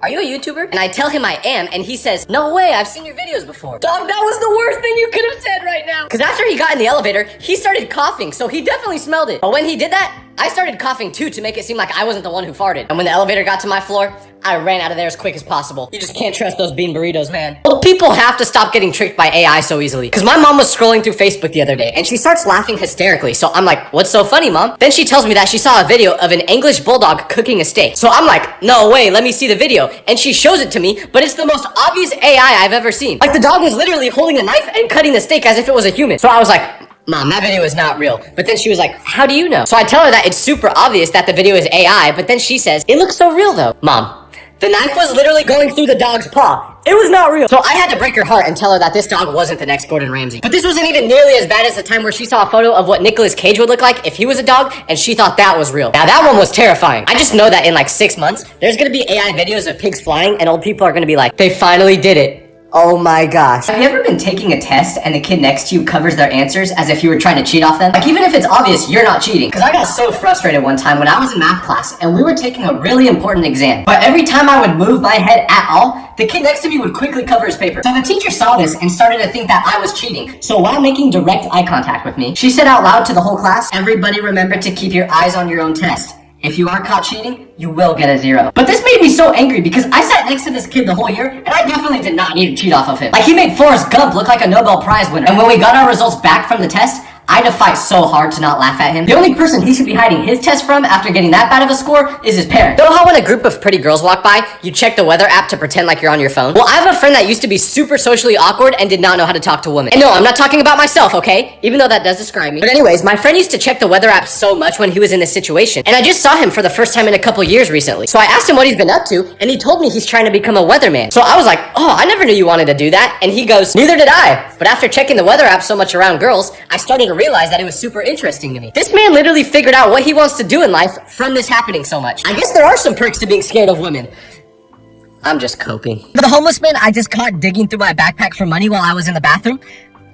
are you a YouTuber? And I tell him I am, and he says, no way, I've seen your videos before. Dog, that was the worst thing you could have said right now. Because after he got in the elevator, he started coughing, so he definitely smelled it. But when he did that, I started coughing too to make it seem like I wasn't the one who farted. And when the elevator got to my floor, I ran out of there as quick as possible. You just can't trust those bean burritos, man. Well, people have to stop getting tricked by AI so easily. Because my mom was scrolling through Facebook the other day, and she starts laughing hysterically. So I'm like, what's so funny, mom? Then she tells me that she saw a video of an English bulldog cooking a steak. So I'm like, no way, let me see the video. And she shows it to me, but it's the most obvious AI I've ever seen. Like, the dog was literally holding a knife and cutting the steak as if it was a human. So I was like, Mom, that video is not real. But then she was like, how do you know? So I tell her that it's super obvious that the video is AI, but then she says, it looks so real though. Mom, the knife was literally going through the dog's paw. It was not real. So I had to break her heart and tell her that this dog wasn't the next Gordon Ramsay. But this wasn't even nearly as bad as the time where she saw a photo of what Nicolas Cage would look like if he was a dog, and she thought that was real. Now that one was terrifying. I just know that in like 6 months, there's gonna be AI videos of pigs flying, and old people are gonna be like, they finally did it. Oh my gosh. Have you ever been taking a test and the kid next to you covers their answers as if you were trying to cheat off them? Like, even if it's obvious you're not cheating. Because I got so frustrated one time when I was in math class and we were taking a really important exam. But every time I would move my head at all, the kid next to me would quickly cover his paper. So the teacher saw this and started to think that I was cheating. So while making direct eye contact with me, she said out loud to the whole class, everybody remember to keep your eyes on your own test. If you are caught cheating, you will get a 0. But this made me so angry because I sat next to this kid the whole year, and I definitely did not need to cheat off of him. Like, he made Forrest Gump look like a Nobel Prize winner. And when we got our results back from the test, I had to fight so hard to not laugh at him. The only person he should be hiding his test from after getting that bad of a score is his parents. You know how when a group of pretty girls walk by, you check the weather app to pretend like you're on your phone? Well, I have a friend that used to be super socially awkward and did not know how to talk to women. And no, I'm not talking about myself, okay? Even though that does describe me. But anyways, my friend used to check the weather app so much when he was in this situation. And I just saw him for the first time in a couple years recently. So I asked him what he's been up to, and he told me he's trying to become a weatherman. So I was like, oh, I never knew you wanted to do that. And he goes, neither did I. But after checking the weather app so much around girls, I started to realize that it was super interesting to me. This man literally figured out what he wants to do in life from this happening so much. I guess there are some perks to being scared of women. I'm just coping. The homeless man I just caught digging through my backpack for money while I was in the bathroom.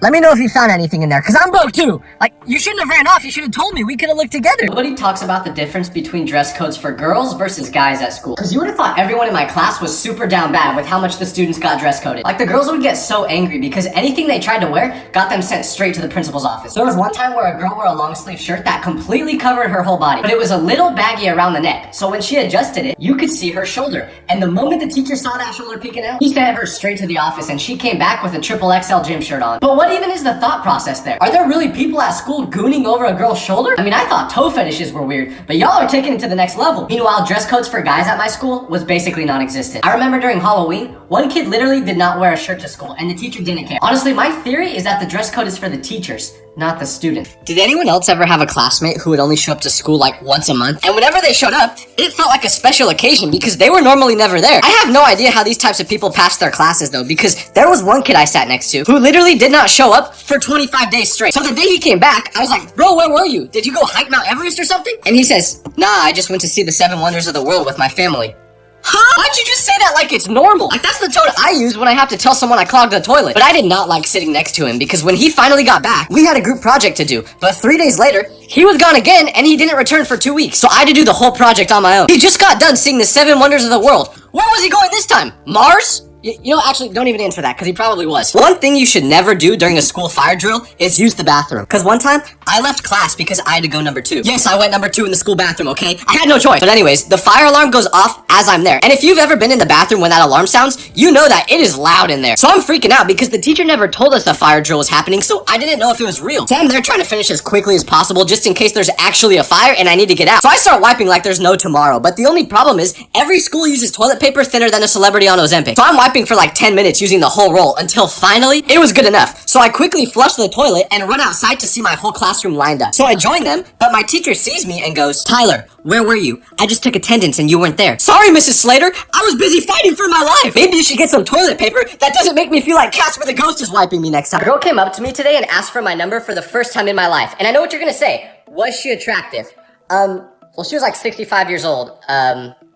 Let me know if you found anything in there, because I'm broke too. Like, you shouldn't have ran off. You should have told me. We could have looked together. Nobody talks about the difference between dress codes for girls versus guys at school. Because you would have thought everyone in my class was super down bad with how much the students got dress coded. Like, the girls would get so angry because anything they tried to wear got them sent straight to the principal's office. There was one time where a girl wore a long sleeve shirt that completely covered her whole body, but it was a little baggy around the neck. So when she adjusted it, you could see her shoulder. And the moment the teacher saw that shoulder peeking out, he sent her straight to the office, and she came back with a triple XL gym shirt on. But what even is the thought process there? Are there really people at school gooning over a girl's shoulder? I mean, I thought toe fetishes were weird, but y'all are taking it to the next level. Meanwhile, dress codes for guys at my school was basically non-existent. I remember during Halloween, one kid literally did not wear a shirt to school, and the teacher didn't care. Honestly, my theory is that the dress code is for the teachers, not the student. Did anyone else ever have a classmate who would only show up to school like once a month? And whenever they showed up, it felt like a special occasion because they were normally never there. I have no idea how these types of people pass their classes though, because there was one kid I sat next to who literally did not show up for 25 days straight. So the day he came back, I was like, bro, where were you? Did you go hike Mount Everest or something? And he says, nah, I just went to see the 7 wonders of the world with my family. Huh? Why'd you just say that like it's normal? Like, that's the tone I use when I have to tell someone I clogged the toilet. But I did not like sitting next to him because when he finally got back, we had a group project to do. But 3 days later, he was gone again and he didn't return for 2 weeks. So I had to do the whole project on my own. He just got done seeing the 7 wonders of the world. Where was he going this time? Mars? You know, actually, don't even answer that, because he probably was. One thing you should never do during a school fire drill is use the bathroom. Because one time, I left class because I had to go number 2. Yes, I went number 2 in the school bathroom, okay? I had no choice. But anyways, the fire alarm goes off as I'm there. And if you've ever been in the bathroom when that alarm sounds, you know that it is loud in there. So I'm freaking out because the teacher never told us a fire drill was happening, so I didn't know if it was real. So I'm there trying to finish as quickly as possible just in case there's actually a fire and I need to get out. So I start wiping like there's no tomorrow. But the only problem is, every school uses toilet paper thinner than a celebrity on Ozempic. So I'm wiping for like 10 minutes using the whole roll until finally it was good enough. So I quickly flush the toilet and run outside to see my whole classroom lined up. So I join them, but my teacher sees me and goes, "Tyler, where were you? I just took attendance and you weren't there." "Sorry, Mrs. Slater, I was busy fighting for my life." Maybe you should get some toilet paper that doesn't make me feel like Casper the Ghost is wiping me next time. A girl came up to me today and asked for my number for the first time in my life. And I know what you're gonna say. Was she attractive? Well, she was like 65 years old.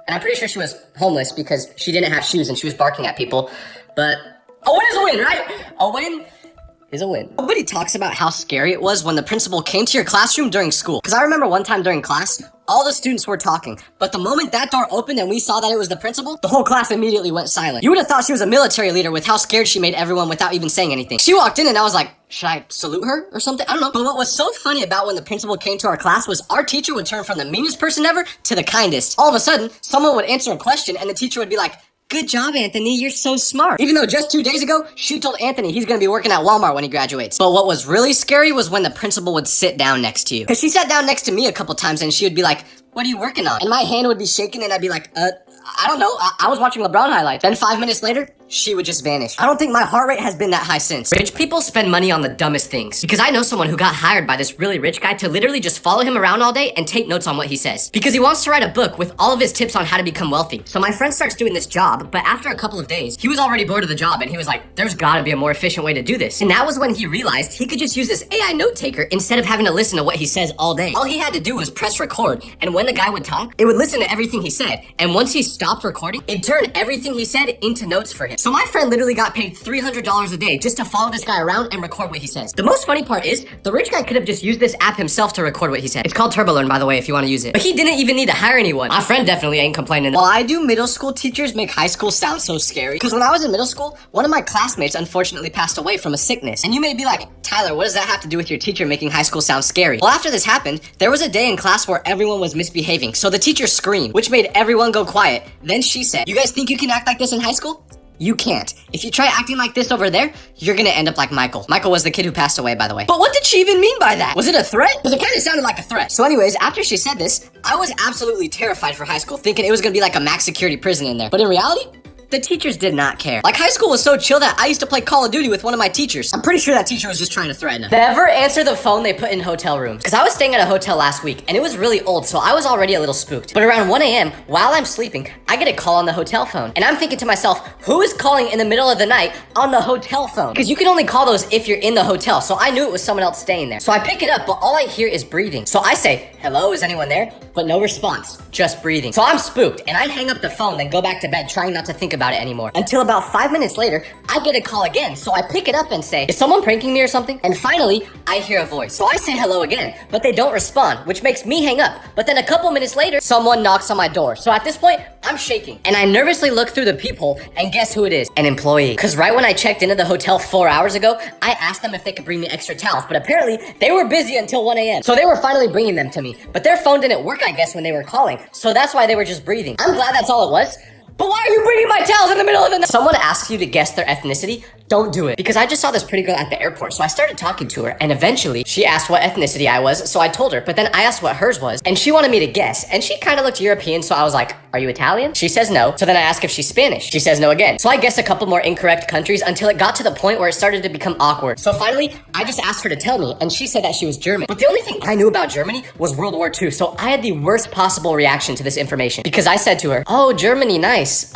And I'm pretty sure she was homeless because she didn't have shoes and she was barking at people. But a win is a win, right? A win is a win. Nobody talks about how scary it was when the principal came to your classroom during school. Because I remember one time during class, all the students were talking. But the moment that door opened and we saw that it was the principal, the whole class immediately went silent. You would have thought she was a military leader with how scared she made everyone without even saying anything. She walked in and I was like, should I salute her or something? I don't know. But what was so funny about when the principal came to our class was our teacher would turn from the meanest person ever to the kindest. All of a sudden, someone would answer a question and the teacher would be like, "Good job, Anthony, you're so smart." Even though just 2 days ago, she told Anthony he's gonna be working at Walmart when he graduates. But what was really scary was when the principal would sit down next to you. Because she sat down next to me a couple times and she would be like, "What are you working on?" And my hand would be shaking and I'd be like, I don't know, I was watching LeBron highlights. Then 5 minutes later, she would just vanish. I don't think my heart rate has been that high since. Rich people spend money on the dumbest things. Because I know someone who got hired by this really rich guy to literally just follow him around all day and take notes on what he says. Because he wants to write a book with all of his tips on how to become wealthy. So my friend starts doing this job, but after a couple of days, he was already bored of the job and he was like, there's gotta be a more efficient way to do this. And that was when he realized he could just use this AI note taker instead of having to listen to what he says all day. All he had to do was press record, and when the guy would talk, it would listen to everything he said. And once he stopped recording, it turned everything he said into notes for him. So my friend literally got paid $300 a day just to follow this guy around and record what he says. The most funny part is, the rich guy could have just used this app himself to record what he said. It's called TurboLearn, by the way, if you want to use it. But he didn't even need to hire anyone. My friend definitely ain't complaining. Why do middle school teachers make high school sound so scary? Because when I was in middle school, one of my classmates unfortunately passed away from a sickness. And you may be like, Tyler, what does that have to do with your teacher making high school sound scary? Well, after this happened, there was a day in class where everyone was misbehaving. So the teacher screamed, which made everyone go quiet. Then she said, "You guys think you can act like this in high school? You can't. If you try acting like this over there, you're gonna end up like Michael." Michael was the kid who passed away, by the way. But what did she even mean by that? Was it a threat? Because it kind of sounded like a threat. So anyways, after she said this, I was absolutely terrified for high school, thinking it was gonna be like a max security prison in there. But in reality, the teachers did not care. Like, high school was so chill that I used to play Call of Duty with one of my teachers. I'm pretty sure that teacher was just trying to threaten us. Never answer the phone they put in hotel rooms. Because I was staying at a hotel last week, and it was really old, so I was already a little spooked. But around 1 a.m., while I'm sleeping, I get a call on the hotel phone. And I'm thinking to myself, who is calling in the middle of the night on the hotel phone? Because you can only call those if you're in the hotel, so I knew it was someone else staying there. So I pick it up, but all I hear is breathing. So I say, "Hello, is anyone there?" But no response, just breathing. So I'm spooked, and I hang up the phone, then go back to bed, trying not to think about it anymore. Until about 5 minutes later, I get a call again, so I pick it up and say, "Is someone pranking me or something?" And finally, I hear a voice. So I say hello again, but they don't respond, which makes me hang up. But then a couple minutes later, someone knocks on my door. So at this point, I'm shaking. And I nervously look through the peephole, and guess who it is? An employee. Because right when I checked into the hotel 4 hours ago, I asked them if they could bring me extra towels, but apparently, they were busy until 1 a.m. So they were finally bringing them to me. But their phone didn't work, I guess, when they were calling. So that's why they were just breathing. I'm glad that's all it was. But why are you bringing my towels in the middle of the night? Someone asks you to guess their ethnicity, don't do it. Because I just saw this pretty girl at the airport, so I started talking to her, and eventually, she asked what ethnicity I was, so I told her, but then I asked what hers was, and she wanted me to guess, and she kind of looked European, so I was like, "Are you Italian?" She says no, so then I ask if she's Spanish. She says no again. So I guessed a couple more incorrect countries until it got to the point where it started to become awkward. So finally, I just asked her to tell me, and she said that she was German. But the only thing I knew about Germany was World War II, so I had the worst possible reaction to this information. Because I said to her, "Oh, Germany, nice.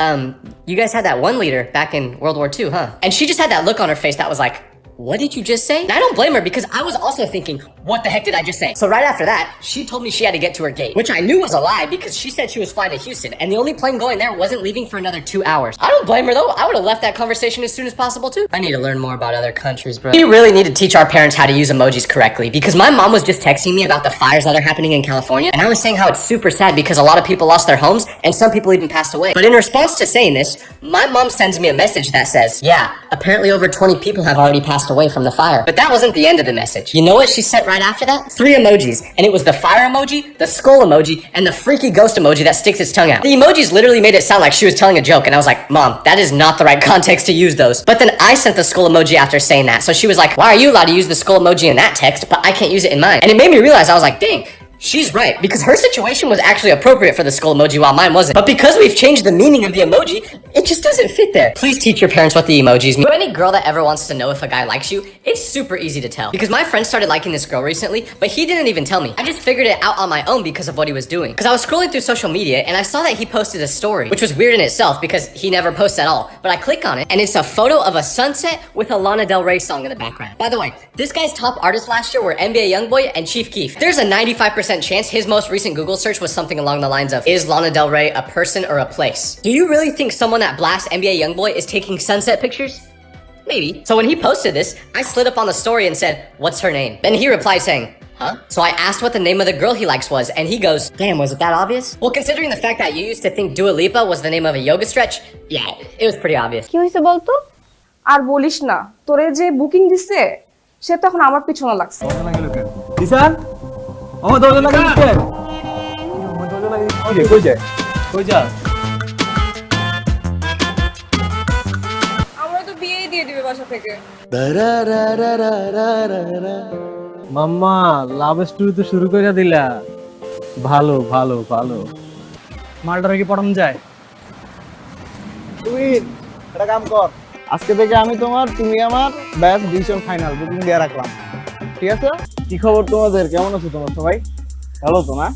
You guys had that one leader back in World War II, huh?" And she just had that look on her face that was like, "What did you just say?" And I don't blame her because I was also thinking, What the heck did I just say? So right after that, she told me she had to get to her gate, which I knew was a lie because she said she was flying to Houston, and the only plane going there wasn't leaving for another 2 hours. I don't blame her though. I would have left that conversation as soon as possible too. I need to learn more about other countries, bro. We really need to teach our parents how to use emojis correctly, because my mom was just texting me about the fires that are happening in California, and I was saying how it's super sad because a lot of people lost their homes, and some people even passed away. But in response to saying this, my mom sends me a message that says, yeah, apparently over 20 people have already passed away from the fire. But that wasn't the end of the message. You know what she sent right after that? 3 emojis, and it was the fire emoji, the skull emoji, and the freaky ghost emoji that sticks its tongue out. The emojis literally made it sound like she was telling a joke, and I was like, Mom, that is not the right context to use those. But then I sent the skull emoji after saying that, so she was like, why are you allowed to use the skull emoji in that text, but I can't use it in mine? And it made me realize, I was like, dang, she's right, because her situation was actually appropriate for the skull emoji while mine wasn't. But because we've changed the meaning of the emoji, it just doesn't fit there. Please teach your parents what the emojis mean. For any girl that ever wants to know if a guy likes you, it's super easy to tell. Because my friend started liking this girl recently, but he didn't even tell me. I just figured it out on my own because of what he was doing. Because I was scrolling through social media and I saw that he posted a story, which was weird in itself because he never posts at all. But I click on it and it's a photo of a sunset with a Lana Del Rey song in the background. By the way, this guy's top artists last year were NBA Youngboy and Chief Keef. There's a 95% chance his most recent Google search was something along the lines of, is Lana Del Rey a person or a place? Do you really think someone that blasts NBA Youngboy is taking sunset pictures? Maybe. So when he posted this, I slid up on the story and said, what's her name? Then he replied saying, huh? So I asked what the name of the girl he likes was, and he goes, damn, was it that obvious? Well, considering the fact that you used to think Dua Lipa was the name of a yoga stretch, yeah, it was pretty obvious. কি হইছে বলতো? আর বলিস না, তোরে যে booking দিছে, সে তো এখন আমার পিছনে লাগছে। দিশান, আমার দরজা লাগিয়ে দিতে। আমার দরজা লাগিয়ে দিতে। কই যায়? কই যাস? আমরা তো বিয়েই দিয়ে দিবে বাসা থেকে। মাম্মা, লাভ স্টোরি তো শুরু করে দিলা। ভালো ভালো ভালো। মালটারে কি পড়ানো যায়? তুই একটা কাম কর, আজকে থেকে আমি তোমার, তুমি আমার, ব্যাস ডিসিশন ফাইনাল, বুকিং দিয়ে রাখলাম। ঠিক আছে? কি খবর তোমাদের? কেমন আছো তোমরা সবাই? ভালো তো না?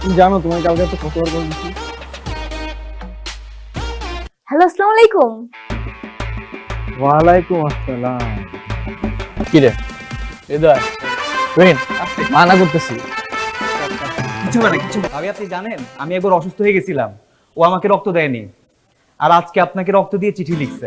তুমি জানো তোমার কালকে একটা খবর বলছি। হ্যালো, আসসালামু আলাইকুম। ওয়ালাইকুম আসসালাম। কি রে? হৃদয়, রহিন, মানা করতেছি। কিছু মানে কিছু। ভাবি আপনি জানেন, আমি একবার অসুস্থ হয়ে গেছিলাম। ও আমাকে রক্ত দেয়নি। আর আজকে আপনাকে রক্ত দিয়ে চিঠি লিখছে।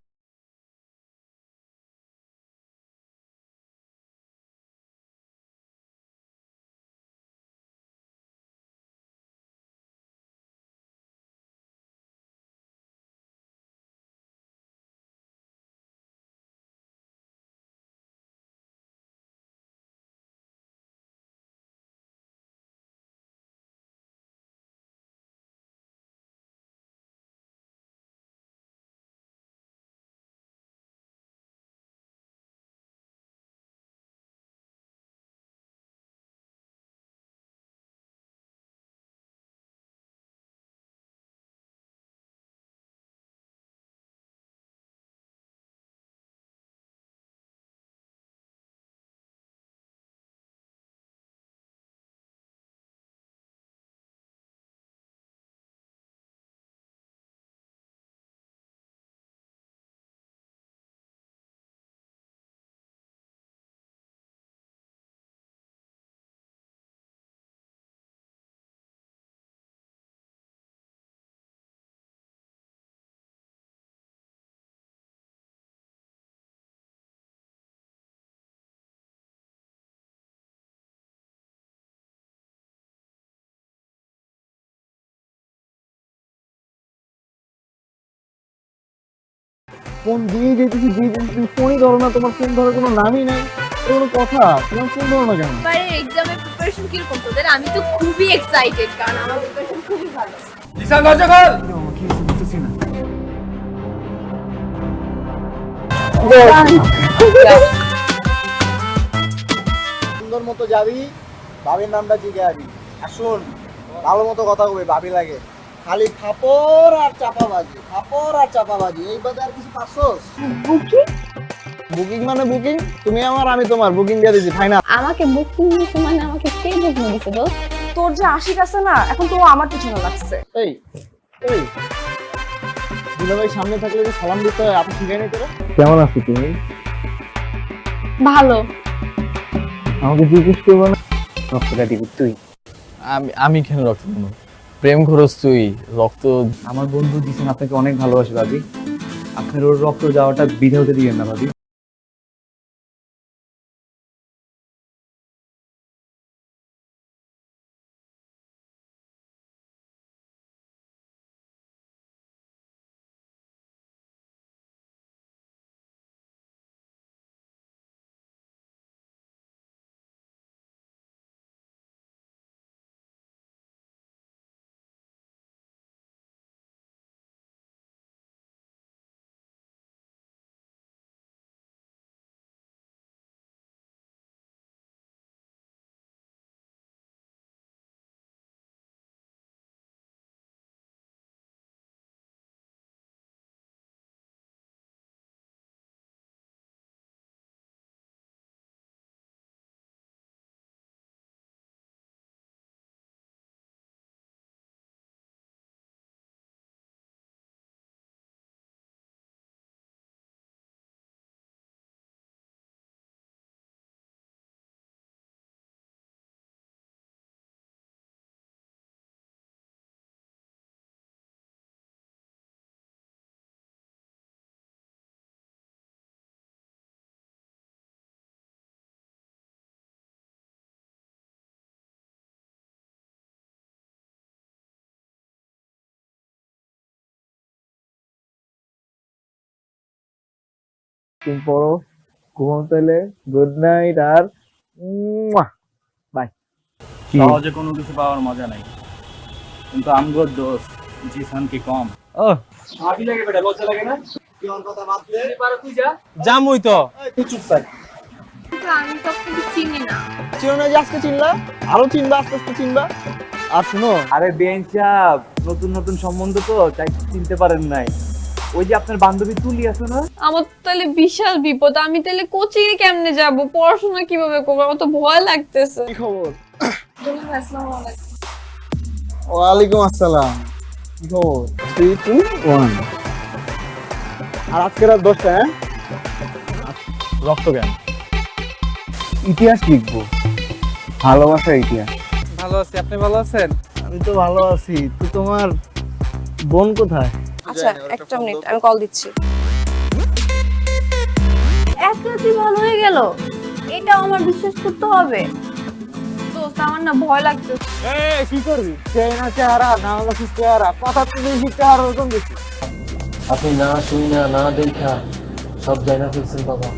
ফোন দিয়ে যেতেছি, তুমি ফোনই ধরো না, তোমার ফোন ধরার কোনো নামই নাই, কোনো কথা, তোমার ফোন ধরো না কেন? এবারে এক্সামের প্রিপারেশন কি রকম তোদের? আমি তো খুবই এক্সাইটেড, কারণ আমার প্রিপারেশন খুবই ভালো। দিশান দরজা খোল। সুন্দর মতো যাবি, ভাবির নামটা জিজ্ঞাসি। আর শোন, ভালো মতো কথা কবি, ভাবি লাগে। খালি ফাপড় আর চাপাবাজি, ফাপড় আর চাপাবাজি, এই বাদে আর কিছু পাচ্ছস? বুকিং মানে বুকিং, তুমি আমার, আমি তোমার, বুকিং দিয়ে দিছি ফাইনাল। আমাকে বুকিং দিছে মানে আমাকে কে বুকিং দিছে দোস্ত? তোর যে আশিক আছে না, এখন তো আমার পিছনে লাগছে। এই এই দুলাভাই সামনে থাকলে যে সালাম দিতে হয়, আপনি শিখাই নাই তোরা? কেমন আছো তুমি? ভালো। আমাকে জিজ্ঞেস করবো না রক্তটা দিবি তুই? আমি কেন রক্ত দেবো? প্রেম খরচ তুই, রক্ত আমার বন্ধু দিছেন আপনাকে অনেক ভালোবাসি ভাবি, আপনার ওর রক্ত যাওয়াটা বিধে হতে দিবেন না ভাবি। তুমি পড়ো, ঘুমাও তাহলে, গুড নাইট, আর বাই। সহজে কোনো কিছু পাওয়ার মজা নাই, কিন্তু আমগোর দোস্ত জিসান কি কম। ও ভাবি লাগে বেটা, লজ্জা লাগে না? কি ওর কথা বাদ দে। তুই যা। জামুই তো এই, তুই চুপ থাক। আমি তো আপনাকে চিনি না। চিনো না যে আজকে চিনলা, আরো চিনবা, আস্তে আস্তে চিনবা। আর শুনো, আরে বেঞ্চ সাহেব, নতুন নতুন সম্বন্ধ তো তাই চিনতে পারেন নাই। ওই যে আপনার বান্ধবী তুলি আছে না, আমার তো তাহলে বিশাল বিপদ। আমি তাহলে কোচিং এ কেমনে যাব, পড়াশোনা কিভাবে করবো? আমার তো ভয় লাগতেছে। কি খবর? আসসালামু আলাইকুম। ওয়ালাইকুম আসসালাম। কি খবর? 3, 2, 1। আর আজকে রাত 10টা, হ্যাঁ? রক্ত কেন? ইতিহাস লিখবো, ভালোবাসার ইতিহাস। ভালো আছি, আপনি ভালো আছেন? আমি তো ভালো আছি। তো তোমার বোন কোথায়? আচ্ছা একটা মিনিট, আমি কল দিচ্ছি। এক রাতে ভালো হয়ে গেল, এটাও আমার বিশ্বাস করতে হবে? দোস্ত আমার না ভয় লাগতেছে। এই কি করবি? চেনা চেহারা না হলো কি চেহারা, কথা তো বেশি চেহারা ওরকম বেশি। আপনি না শুই না না দেখা সব জানা ফেলছেন বাবা।